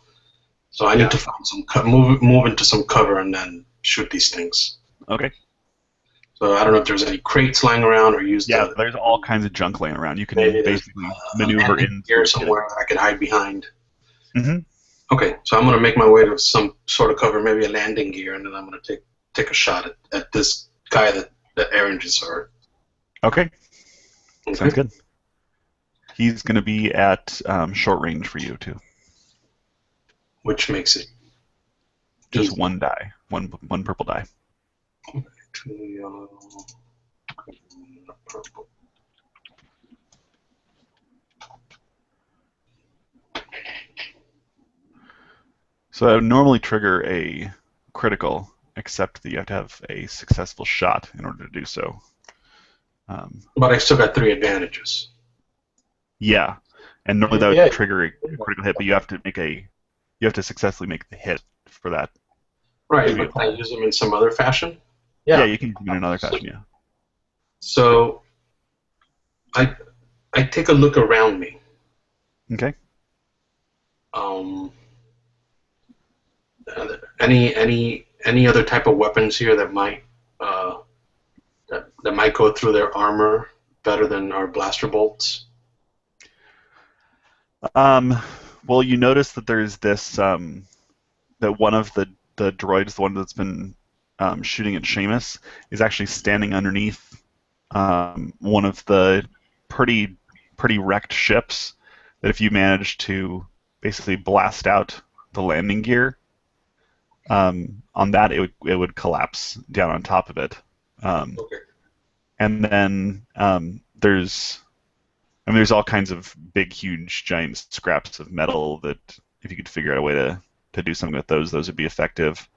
So I need to find some move into some cover and then shoot these things. Okay. So I don't know if there's any crates lying around or use. Yeah, there's all kinds of junk laying around. You can basically maneuver in here somewhere I can hide behind. Mm-hmm. Okay, so I'm gonna make my way to some sort of cover, maybe a landing gear, and then I'm gonna take a shot at this guy that Aaron just heard. Okay. Sounds good. He's going to be at short range for you, too. Which makes it just easy. one die, one purple die. Okay, 2 yellow, purple. So I would normally trigger a critical, except that you have to have a successful shot in order to do so. But I still got 3 advantages. Yeah, and normally that would trigger a critical hit, but you have to successfully make the hit for that. Right, but can I use them in some other fashion? Yeah, you can use them in another fashion. Yeah. So I take a look around me. Okay. Any other type of weapons here that might that might go through their armor better than our blaster bolts? Well, you notice that there's this that one of the droids, the one that's been shooting at Seamus, is actually standing underneath one of the pretty wrecked ships. That if you manage to basically blast out the landing gear, on that it would collapse down on top of it. Okay. And then there's all kinds of big, huge, giant scraps of metal that if you could figure out a way to do something with those would be effective.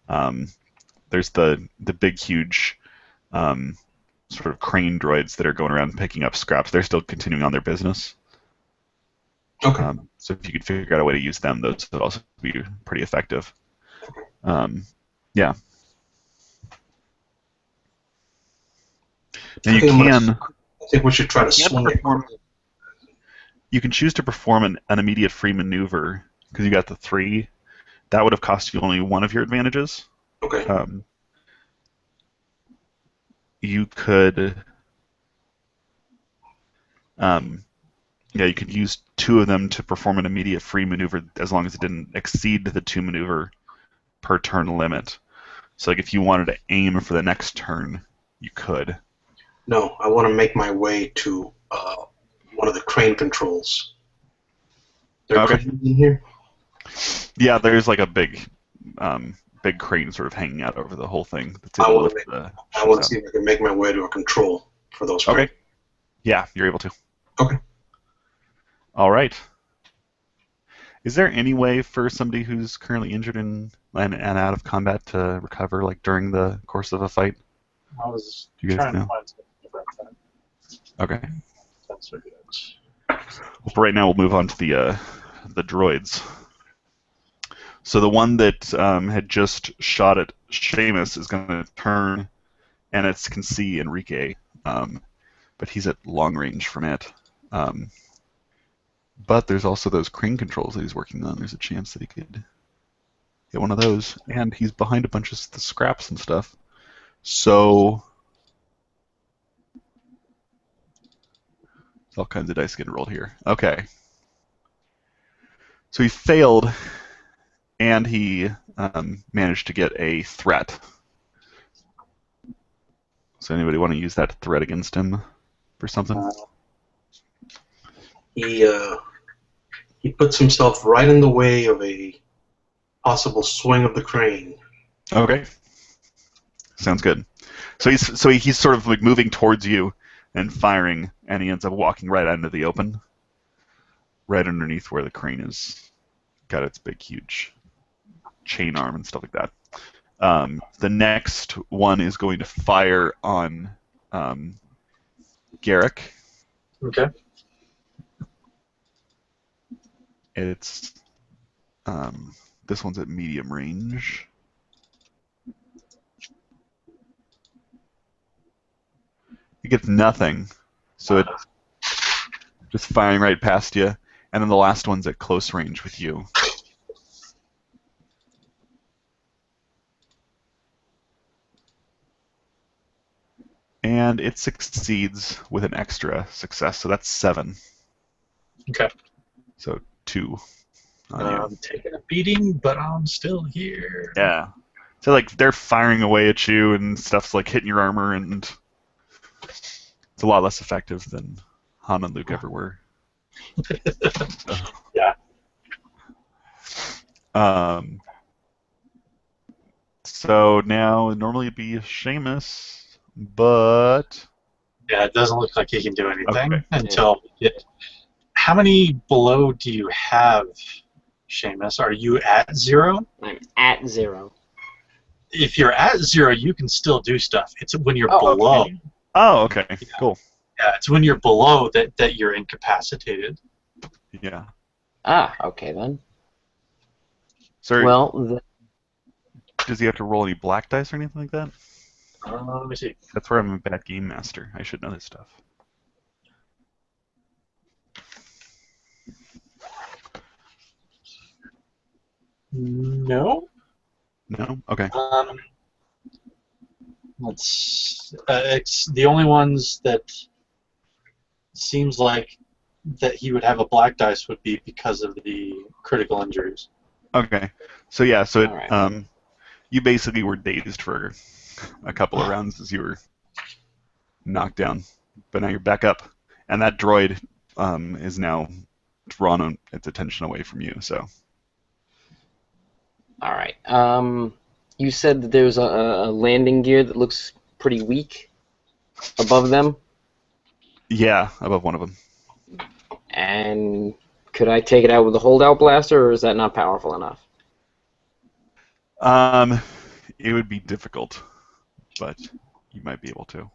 There's the big, huge sort of crane droids that are going around picking up scraps. They're still continuing on their business. Okay. So if you could figure out a way to use them, those would also be pretty effective. Yeah. Now I think we should try to swing it. You can choose to perform an immediate free maneuver because you got the 3. That would have cost you only 1 of your advantages. Okay. You could, you could use 2 of them to perform an immediate free maneuver as long as it didn't exceed the 2 maneuver per turn limit. So, like, if you wanted to aim for the next turn, you could. No, I want to make my way to one of the crane controls. There are cranes in here? Yeah, there's like a big crane sort of hanging out over the whole thing. I want to see if I can make my way to a control for those cranes. Okay. Yeah, you're able to. Okay. All right. Is there any way for somebody who's currently injured and out of combat to recover, like during the course of a fight? I was You guys trying know? to find something different. Okay. That's so good. Well, for right now, we'll move on to the droids. So the one that had just shot at Seamus is going to turn, and it can see Enrique, but he's at long range from it. But there's also those crane controls that he's working on. There's a chance that he could get one of those, and he's behind a bunch of the scraps and stuff. So all kinds of dice getting rolled here. Okay. So he failed, and he managed to get a threat. So anybody want to use that threat against him for something? He he puts himself right in the way of a possible swing of the crane. Okay. Sounds good. So he's sort of like moving towards you and firing, and he ends up walking right out into the open, right underneath where the crane is got its big, huge chain arm and stuff like that. The next one is going to fire on Garrick. Okay. It's this one's at medium range. It gets nothing, so it's just firing right past you. And then the last one's at close range with you. And it succeeds with an extra success, so that's 7. Okay. So 2 on you. I'm taking a beating, but I'm still here. Yeah. So like they're firing away at you and stuff's like hitting your armor, and it's a lot less effective than Han and Luke ever were. Yeah. So now normally it'd be Seamus, but Yeah, it doesn't look like he can do anything Okay. until. How many below do you have, Seamus? Are you at 0? I'm at 0. If you're at 0, you can still do stuff. It's when you're Oh, below. okay. oh, okay, cool. Yeah, it's when you're below that you're incapacitated. Yeah. Ah, okay then. So Well, does he have to roll any black dice or anything like that? Let me see. That's where I'm a bad game master. I should know this stuff. No. No? Okay. It's the only ones that seems like that he would have a black dice would be because of the critical injuries. Okay. So yeah, so it, All right. you basically were dazed for a couple of rounds as you were knocked down, but now you're back up, and that droid is now drawn its attention away from you. So all right. You said that there's a landing gear that looks pretty weak above them, yeah, above one of them. and could I take it out with a holdout blaster, or is that not powerful enough? It would be difficult, but you might be able to.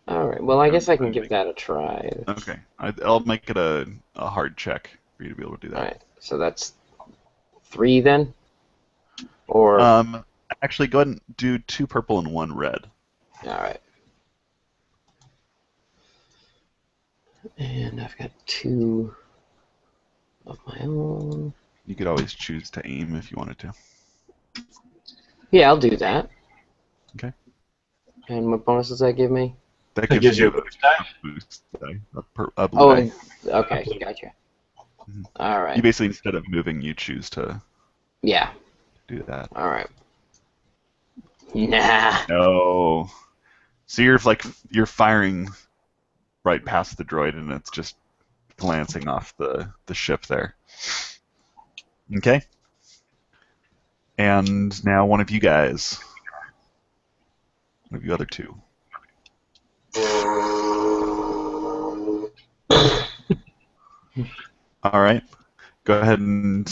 All right. Well, I guess I can give that a try. Okay, I'll make it a hard check for you to be able to do that. All right. So that's 3 then, or Actually, go ahead and do 2 purple and 1 red. all right. And I've got 2 of my own. You could always choose to aim if you wanted to. Yeah, I'll do that. Okay. And what bonus does that give me? That It gives you a boost die. boost die, a blue Oh, die. okay, gotcha. Mhm. All right. You basically, instead of moving, you choose to Yeah. do that. All right. Nah. No. So you're firing right past the droid, and it's just glancing off the ship there. Okay. And now one of you guys. One of you other 2. All right. Go ahead and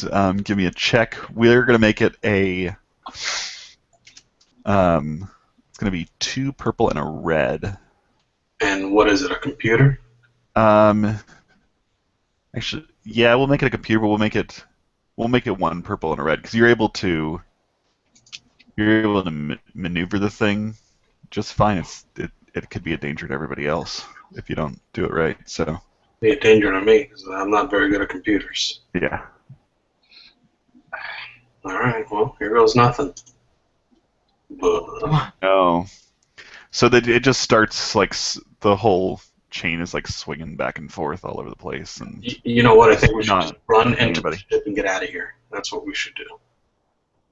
give me a check. We're going to make it a. It's going to be 2 purple and a red. And what is it, a computer? Actually, yeah, we'll make it a computer, but we'll make it 1 purple and a red because you're able to maneuver the thing just fine. It could be a danger to everybody else if you don't do it right. So Be a danger to me because I'm not very good at computers. yeah. All right, well, here goes nothing. No. So that it just starts like the whole chain is like swinging back and forth all over the place, and You know what? I think we should Not just run into anybody. the ship and get out of here. That's what we should do.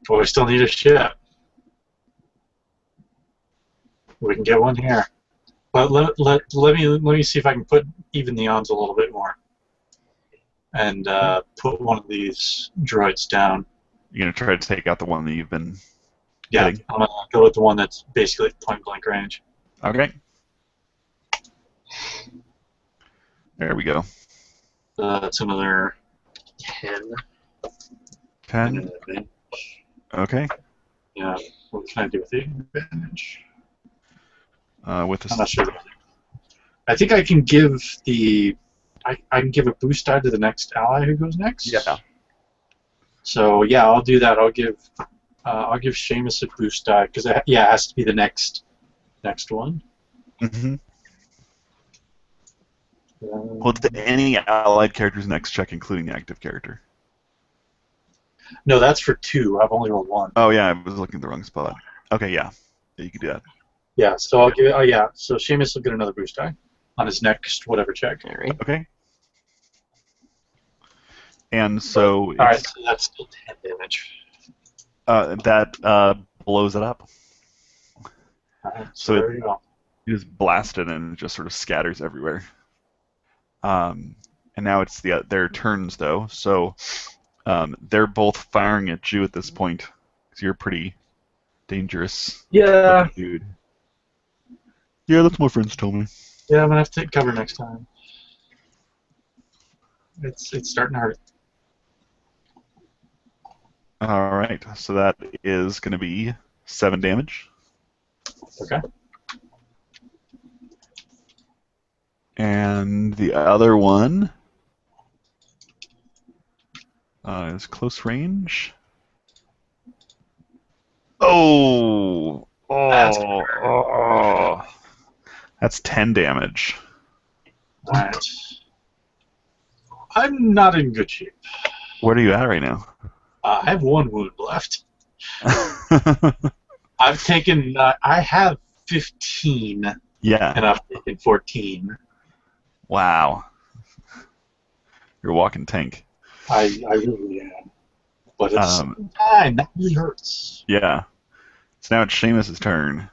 But we still need a ship. We can get one here. But let me see if I can even the odds a little bit more, and put one of these droids down. You're gonna try to take out the one that you've been Yeah, hitting. I'm gonna go with the one that's basically point blank range. Okay. There we go. That's another 10. 10. Okay. Yeah. What can I do with the advantage? With I'm this. not sure. I think I can give I can give a boost die to the next ally who goes next. Yeah. So yeah, I'll do that. I'll give Seamus a boost die because it has to be the next one. Mm-hmm. Well, it's any allied character's next check, including the active character. No, that's for 2. I've only rolled 1. Oh yeah, I was looking at the wrong spot. Okay, yeah, you can do that. Yeah, so I'll give it. Oh yeah, so Seamus will get another boost die on his next whatever check. All right. Okay. And so All right, so that's still 10 damage. that blows it up. All right, So there you go. You just blast it and it just sort of scatters everywhere. And now it's their turns though, so they're both firing at you at this point because you're pretty dangerous. Yeah. Dude. Yeah, that's what my friends told me. Yeah, I'm gonna have to take cover next time. It's starting to hurt. All right, so that is going to be 7 damage. Okay. And the other one is close range. Oh! Oh! That's 10 damage. Alright. I'm not in good shape. What are you at right now? I have 1 wound left. I've taken. I have 15, Yeah. and I've taken 14. Wow. You're a walking tank. I really am. But it's time. That really hurts. Yeah. So now it's Seamus' turn.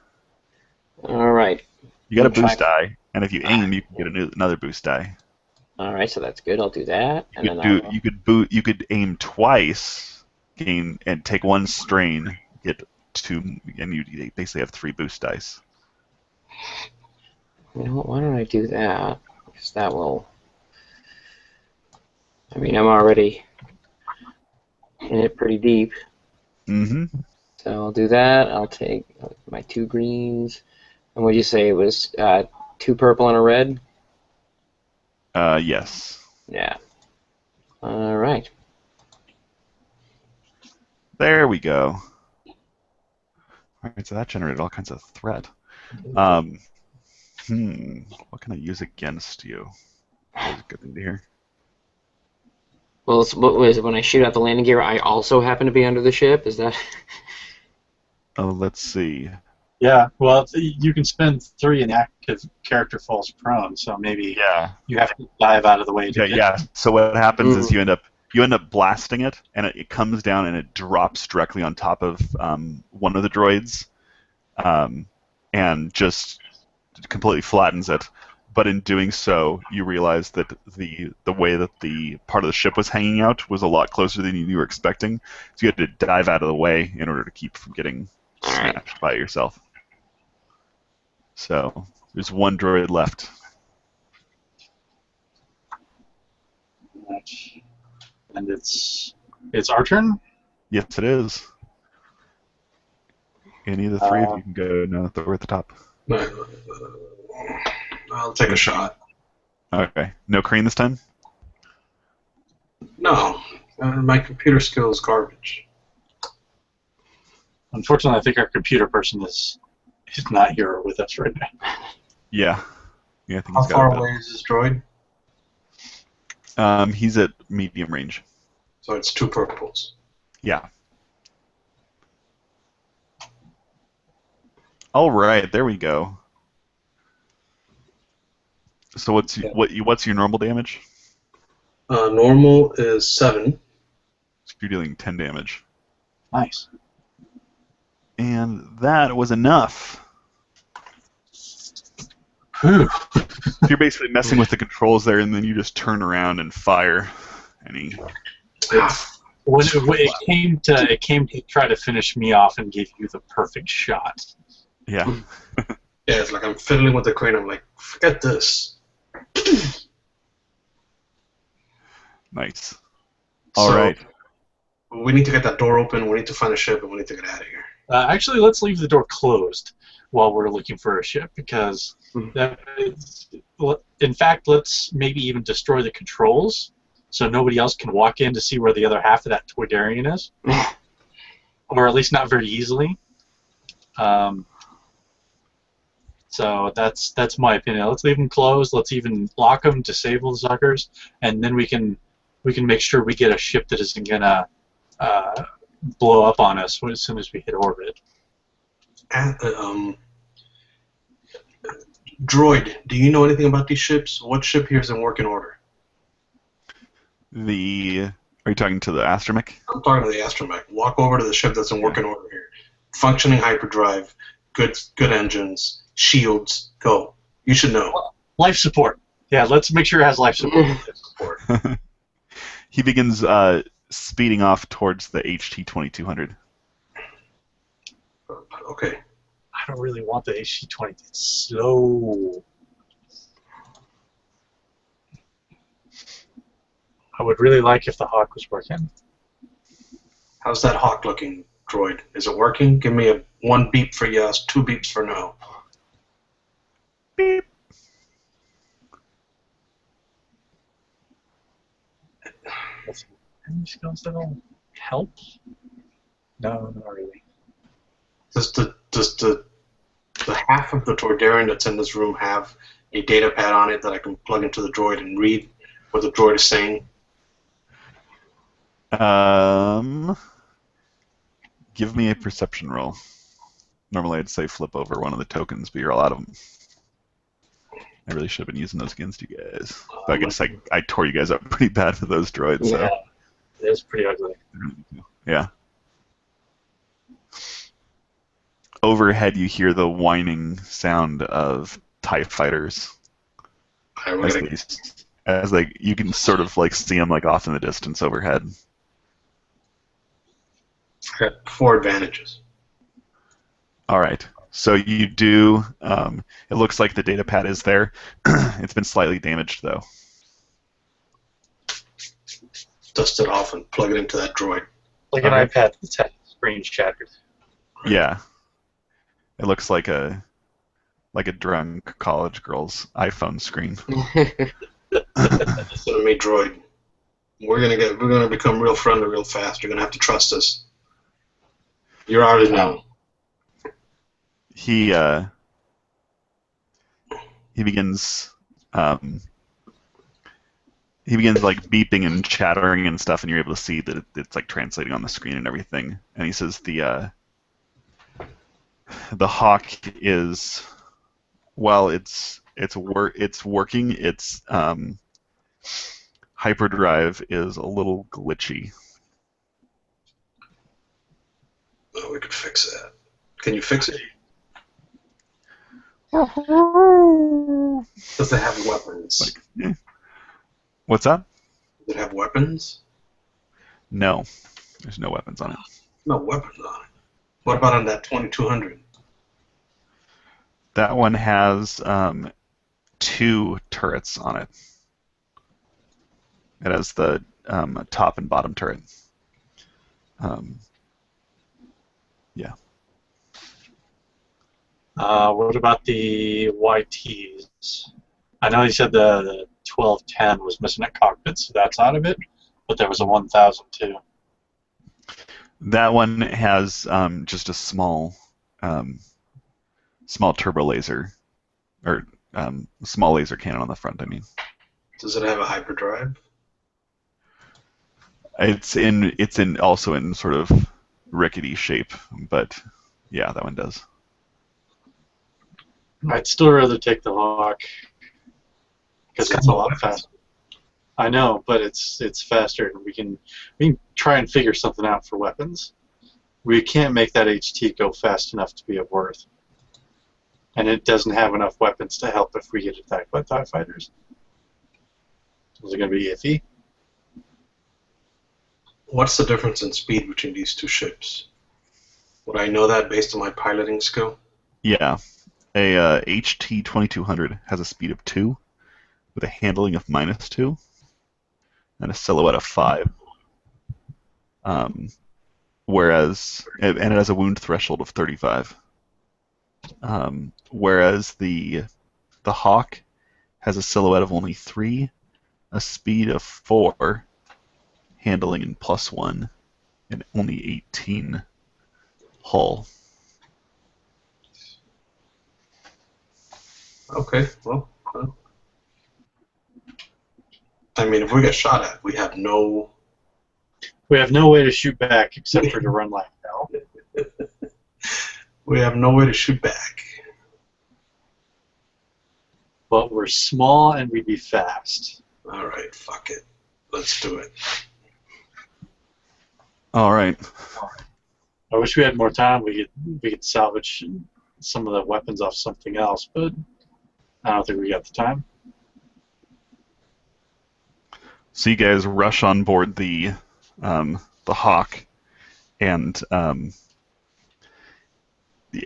All right. You got a Try- boost die, and if you aim, you can get another boost die. All right, so that's good. I'll do that. And then You could aim twice, gain and take 1 strain, get 2, and you basically have 3 boost dice. You know what, why don't I do that? Because that will... I mean, I'm already in it pretty deep. Mm-hmm. So I'll do that. I'll take my 2 greens. And what did you say? It was 2 purple and a red? Yes. Yeah. All right. There we go. All right, so that generated all kinds of threat. What can I use against you? That's a good thing to hear. Well, what was it? When I shoot out the landing gear, I also happen to be under the ship? Is that... Oh, let's see. Yeah, well, you can spend 3 and the active character falls prone, so maybe you have to dive out of the way to get Yeah. So what happens is you end up blasting it, and it comes down and it drops directly on top of one of the droids, and just completely flattens it. But in doing so, you realize that the way that the part of the ship was hanging out was a lot closer than you were expecting, so you had to dive out of the way in order to keep from getting smashed by yourself. So there's 1 droid left. And it's our turn? Yes, it is. Any of the 3 of you can go now that we're at the top. I'll take a shot. Okay. No crane this time? No, my computer skill is garbage. Unfortunately, I think our computer person is not here with us right now. Yeah. I think How he's got far a bit. away is this droid? He's at medium range. So it's 2 purples. Yeah. All right, there we go. So what's your normal damage? Normal is 7. So you're dealing 10 damage. Nice. And that was enough. Whew. You're basically messing with the controls there, and then you just turn around and fire. And When it came to try to finish me off and give you the perfect shot. yeah. Yeah, it's like I'm fiddling with the crane. I'm like, forget this. Nice. All So, right. we need to get that door open. We need to find a ship, and we need to get out of here. Actually, let's leave the door closed while we're looking for a ship, because in fact, let's maybe even destroy the controls so nobody else can walk in to see where the other half of that Toydarian is, or at least not very easily. So that's my opinion. Let's leave them closed. Let's even lock them, disable the suckers, and then we can make sure we get a ship that isn't gonna blow up on us as soon as we hit orbit. Droid, do you know anything about these ships? What ship here is in working order? Are you talking to the astromech? I'm talking to the astromech. Walk over to the ship that's in working order here. Functioning hyperdrive, good engines, shields, go. You should know. Life support. Yeah, let's make sure it has life support. He begins speeding off towards the HT-2200. Okay. I don't really want the HT-20. It's slow. I would really like if the Hawk was working. How's that Hawk looking, droid? Is it working? Give me a 1 beep for yes, 2 beeps for no. Beep. Any skills that'll help? No, not really. Does the half of the Toydarian that's in this room have a data pad on it that I can plug into the droid and read what the droid is saying? Give me a perception roll. Normally I'd say flip over one of the tokens, but you're out of them. I really should have been using those against you guys. But I guess I tore you guys up pretty bad with those droids. Yeah, so. it was pretty ugly. Yeah. Overhead, you hear the whining sound of TIE fighters. You can sort of like see them like off in the distance overhead. Got 4 advantages. All right. So you do. It looks like the data pad is there. It's been slightly damaged though. Dust it off and plug it into that droid. Like an iPad that's had the screen shattered. Yeah. It looks like a drunk college girl's iPhone screen. Listen to me, droid. We're gonna become real friendly real fast. You're gonna have to trust us. You're ours now. He begins like beeping and chattering and stuff, and you're able to see that it's like translating on the screen and everything. And he says the Hawk is, while it's working, its hyperdrive is a little glitchy. Oh, we could fix that. Can you fix it? Does it have weapons? What's that? Does it have weapons? No, there's no weapons on it. No weapons on it. What about on that 2200? That one has 2 turrets on it. It has the top and bottom turret. Yeah. What about the YTs? I know you said the 1210 was missing a cockpit, so that's out of it, but there was a 1000 too. That one has just a small turbo laser, or small laser cannon on the front. I mean, Does it have a hyperdrive? it's also in sort of rickety shape, but yeah, that one does. I'd still rather take the Hawk because it's a lot faster. I know, but it's faster, and we can try and figure something out for weapons. We can't make that HT go fast enough to be of worth. and it doesn't have enough weapons to help if we get attacked by TIE fighters. Is it going to be iffy? What's the difference in speed between these two ships? Would I know that based on my piloting skill? Yeah. A HT 2200 has a speed of 2 with a handling of -2 and a silhouette of 5. Whereas, and it has a wound threshold of 35. Whereas the Hawk has a silhouette of only 3, a speed of 4, handling in +1, and only 18 hull. Okay, well, I mean, if we get shot at, we have no... We have no way to shoot back except for to run like hell. We have no way to shoot back. But we're small and we'd be fast. All right, fuck it. Let's do it. All right. I wish we had more time. We could salvage some of the weapons off something else, but I don't think we got the time. So you guys rush on board the Hawk, and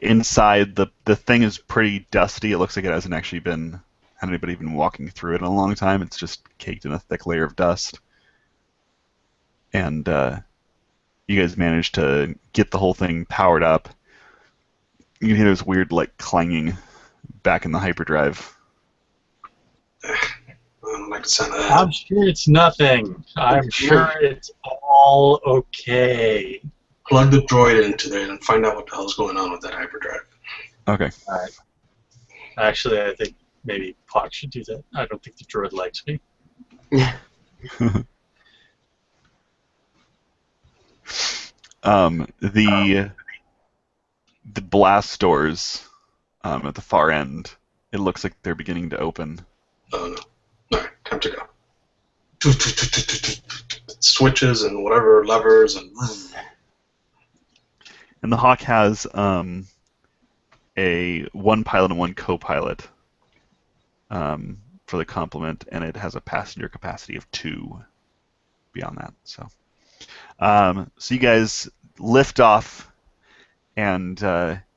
inside the thing is pretty dusty. It looks like it hasn't actually had anybody been walking through it in a long time. It's just caked in a thick layer of dust. And you guys manage to get the whole thing powered up. You can hear this weird like clanging back in the hyperdrive. I don't like the sound of that. I'm sure it's nothing. I'm sure it's all okay. Plug the droid into there and find out what the hell's going on with that hyperdrive. Okay. All right. Actually, I think maybe Pock should do that. I don't think the droid likes me. The blast doors at the far end, it looks like they're beginning to open. Oh no. Alright, time to go. Switches and whatever, levers and... And the Hawk has a one pilot and one co-pilot for the complement, and it has a passenger capacity of 2 beyond that. So you guys lift off and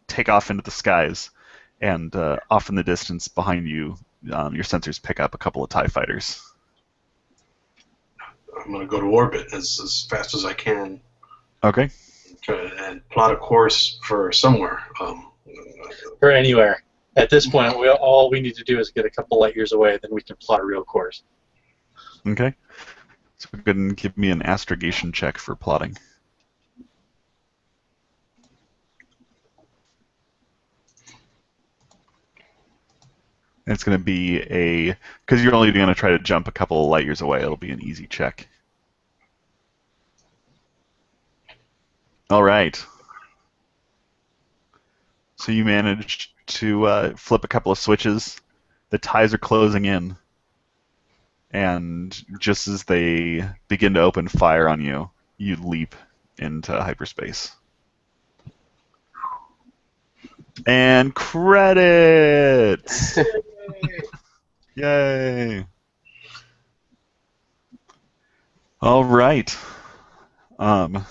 take off into the skies, and off in the distance behind you, your sensors pick up a couple of TIE fighters. I'm going to go to orbit as fast as I can. Okay. And plot a course for somewhere. Or anywhere. At this point, all we need to do is get a couple light years away, then we can plot a real course. Okay. So go ahead and give me an astrogation check for plotting. And it's going to be because you're only going to try to jump a couple of light years away, it'll be an easy check. All right. So you managed to flip a couple of switches. The ties are closing in. And just as they begin to open fire on you, you leap into hyperspace. And credits! Yay! All right. I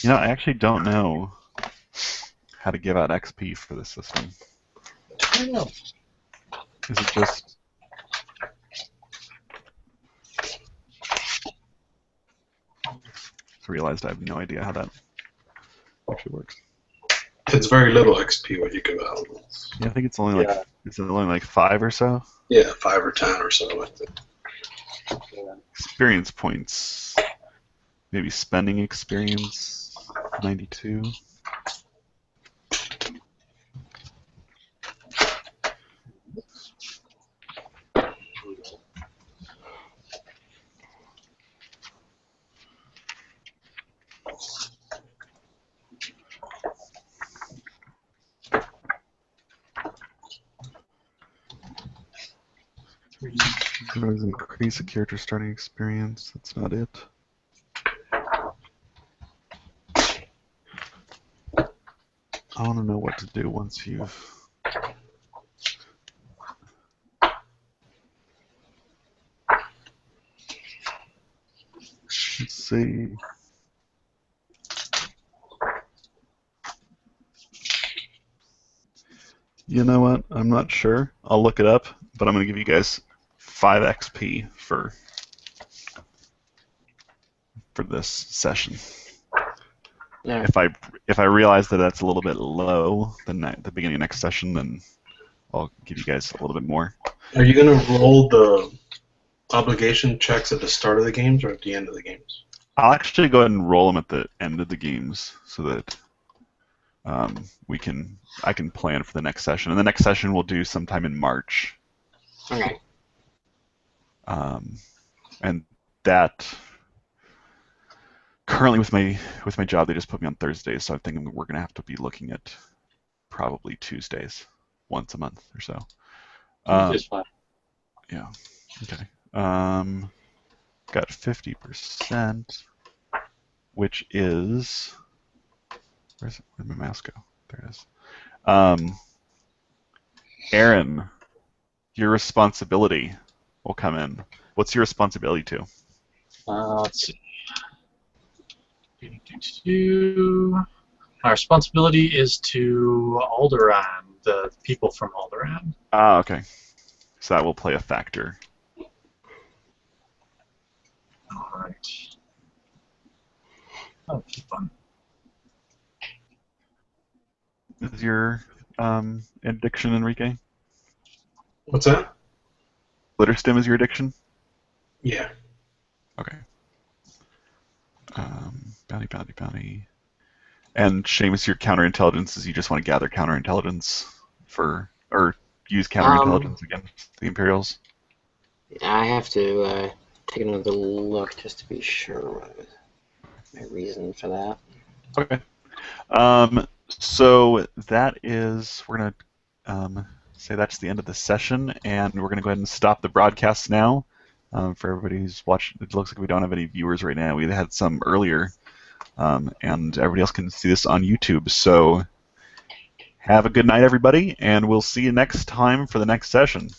actually don't know how to give out XP for this system. I don't know. Is it just... I realized I have no idea how that actually works. It's very little XP what you give out. Yeah, I think it's only like is it only like 5 or so? Yeah, 5 or 10 or so. I think. Experience points. Maybe spending experience. 92. Does increase a character's starting experience. That's not it. I want to know what to do once you've see. You know what? I'm not sure. I'll look it up, but I'm going to give you guys 5 XP for this session. Yeah. If I realize that that's a little bit low than at the beginning of next session, then I'll give you guys a little bit more. Are you going to roll the obligation checks at the start of the games or at the end of the games? I'll actually go ahead and roll them at the end of the games so that I can plan for the next session. And the next session we'll do sometime in March. Okay. And that currently with my job they just put me on Thursdays, so I think we're gonna have to be looking at probably Tuesdays once a month or so. Tuesday's fine. Yeah. Okay. Got 50%, which is where'd my mouse go? There it is. Aaron, your responsibility will come in. What's your responsibility to? Let's see. My responsibility is to Alderaan, the people from Alderaan. Ah, okay. So that will play a factor. All right. Oh, fun. Is your addiction, Enrique? What's that? Litterstim is your addiction? Yeah. Okay. Bounty. And Seamus, your counterintelligence is you just want to gather counterintelligence or use counterintelligence against the Imperials? I have to take another look just to be sure what my reason for that. Okay. So that is, we're going to say that's the end of the session, and we're going to go ahead and stop the broadcast now. For everybody who's watching, it looks like we don't have any viewers right now. We had some earlier, and everybody else can see this on YouTube. So have a good night, everybody, and we'll see you next time for the next session.